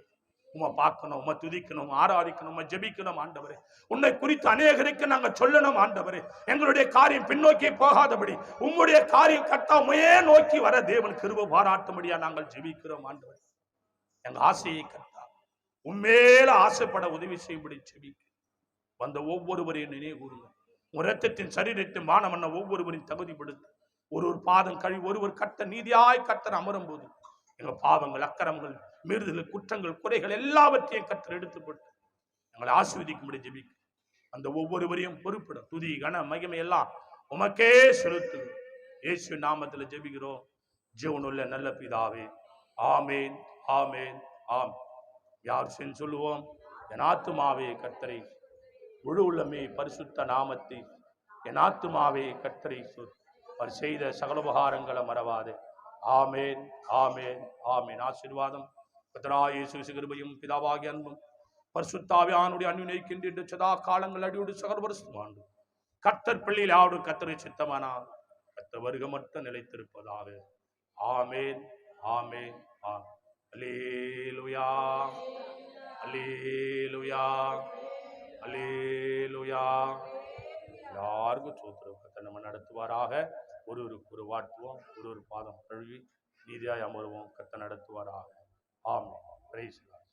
உம்மை பார்க்கணும், உம்மை துதிக்கணும், ஆராதிக்கணும், உம்மை ஜெபிக்கணும் ஆண்டவரே. உன்னை குறித்து அநேகருக்கு நாங்கள் சொல்லணும் ஆண்டவரே. எங்களுடைய காரியம் பின்னோக்கி போகாதபடி உம்முடைய காரியம் கர்த்தாவையே நோக்கி வர தேவன் கிருபை பாராட்டும்படியா நாங்கள் ஜெபிக்கிறோம் ஆண்டவரே. எங்க ஆசையை கர்த்தா உண்மையில ஆசைப்பட உதவி செய்யும்படி ஜெபிக்க வந்த ஒவ்வொருவரையும் நினைவு கூறுங்க. உன் ரத்தத்தின் சரீரத்தின் மானம் பண்ண ஒவ்வொருவரையும் தகுதிப்படுத்து. ஒரு பாதம் கழி ஒருவர் கட்ட நீதியாய் கர்த்தர் அமரும் போது எங்கள் பாவங்கள், அக்கிரமங்கள், மீறுதல்கள், குற்றங்கள், குறைகள் எல்லாவற்றையும் கர்த்தர் எடுத்துப்பட்டு எங்களை ஆசீர்வதிக்கும்படி ஜெபிக்க அந்த ஒவ்வொருவரையும் பொறுப்பிடும். துதி கன மகிமை எல்லாம் உமக்கே செலுத்து. இயேசு நாமத்தில் ஜெபிக்கிறோம் ஜீவனுள்ள நல்ல பிதாவே, ஆமேன், ஆமேன், ஆம். யார் சென்று சொல்லுவோம், என் ஆத்துமாவே கர்த்தரை, முழு உள்ளமே பரிசுத்த நாமத்தை, என் ஆத்துமாவே கர்த்தரை சொல், அவர் செய்த சகல உபகாரங்களை மறவாதே. ஆமேன், ஆமேன், ஆமேன். ஆசீர்வாதம் கர்த்தராகிய இயேசு கிருபையும் பிதாவாகிய அன்பும் பரிசுத்தாவியானுடைய அன்பினைக்கின்ற சதா காலங்கள் அடியோடு சகல வருஷமாண்டு கர்த்தர் பிள்ளையில் யாவோடு கர்த்தரை சித்தமானால் கர்த்தர் வருகை மட்டும் நிலைத்திருப்பதாக. ஆமேன், ஆமேன், ஆமேன். அல்லேலூயா, அல்லேலூயா, அல்லேலூயா. எல்லாருக்கும் சோத்திரம். கர்த்தர் நம்ம நடத்துவாராக. ஒரு வாட்டுவோம், ஒரு பாதம் கழுவி நீதியாய் அமருவோம். கர்த்தர் நடத்துவாராக. ஆமென். Praise the Lord.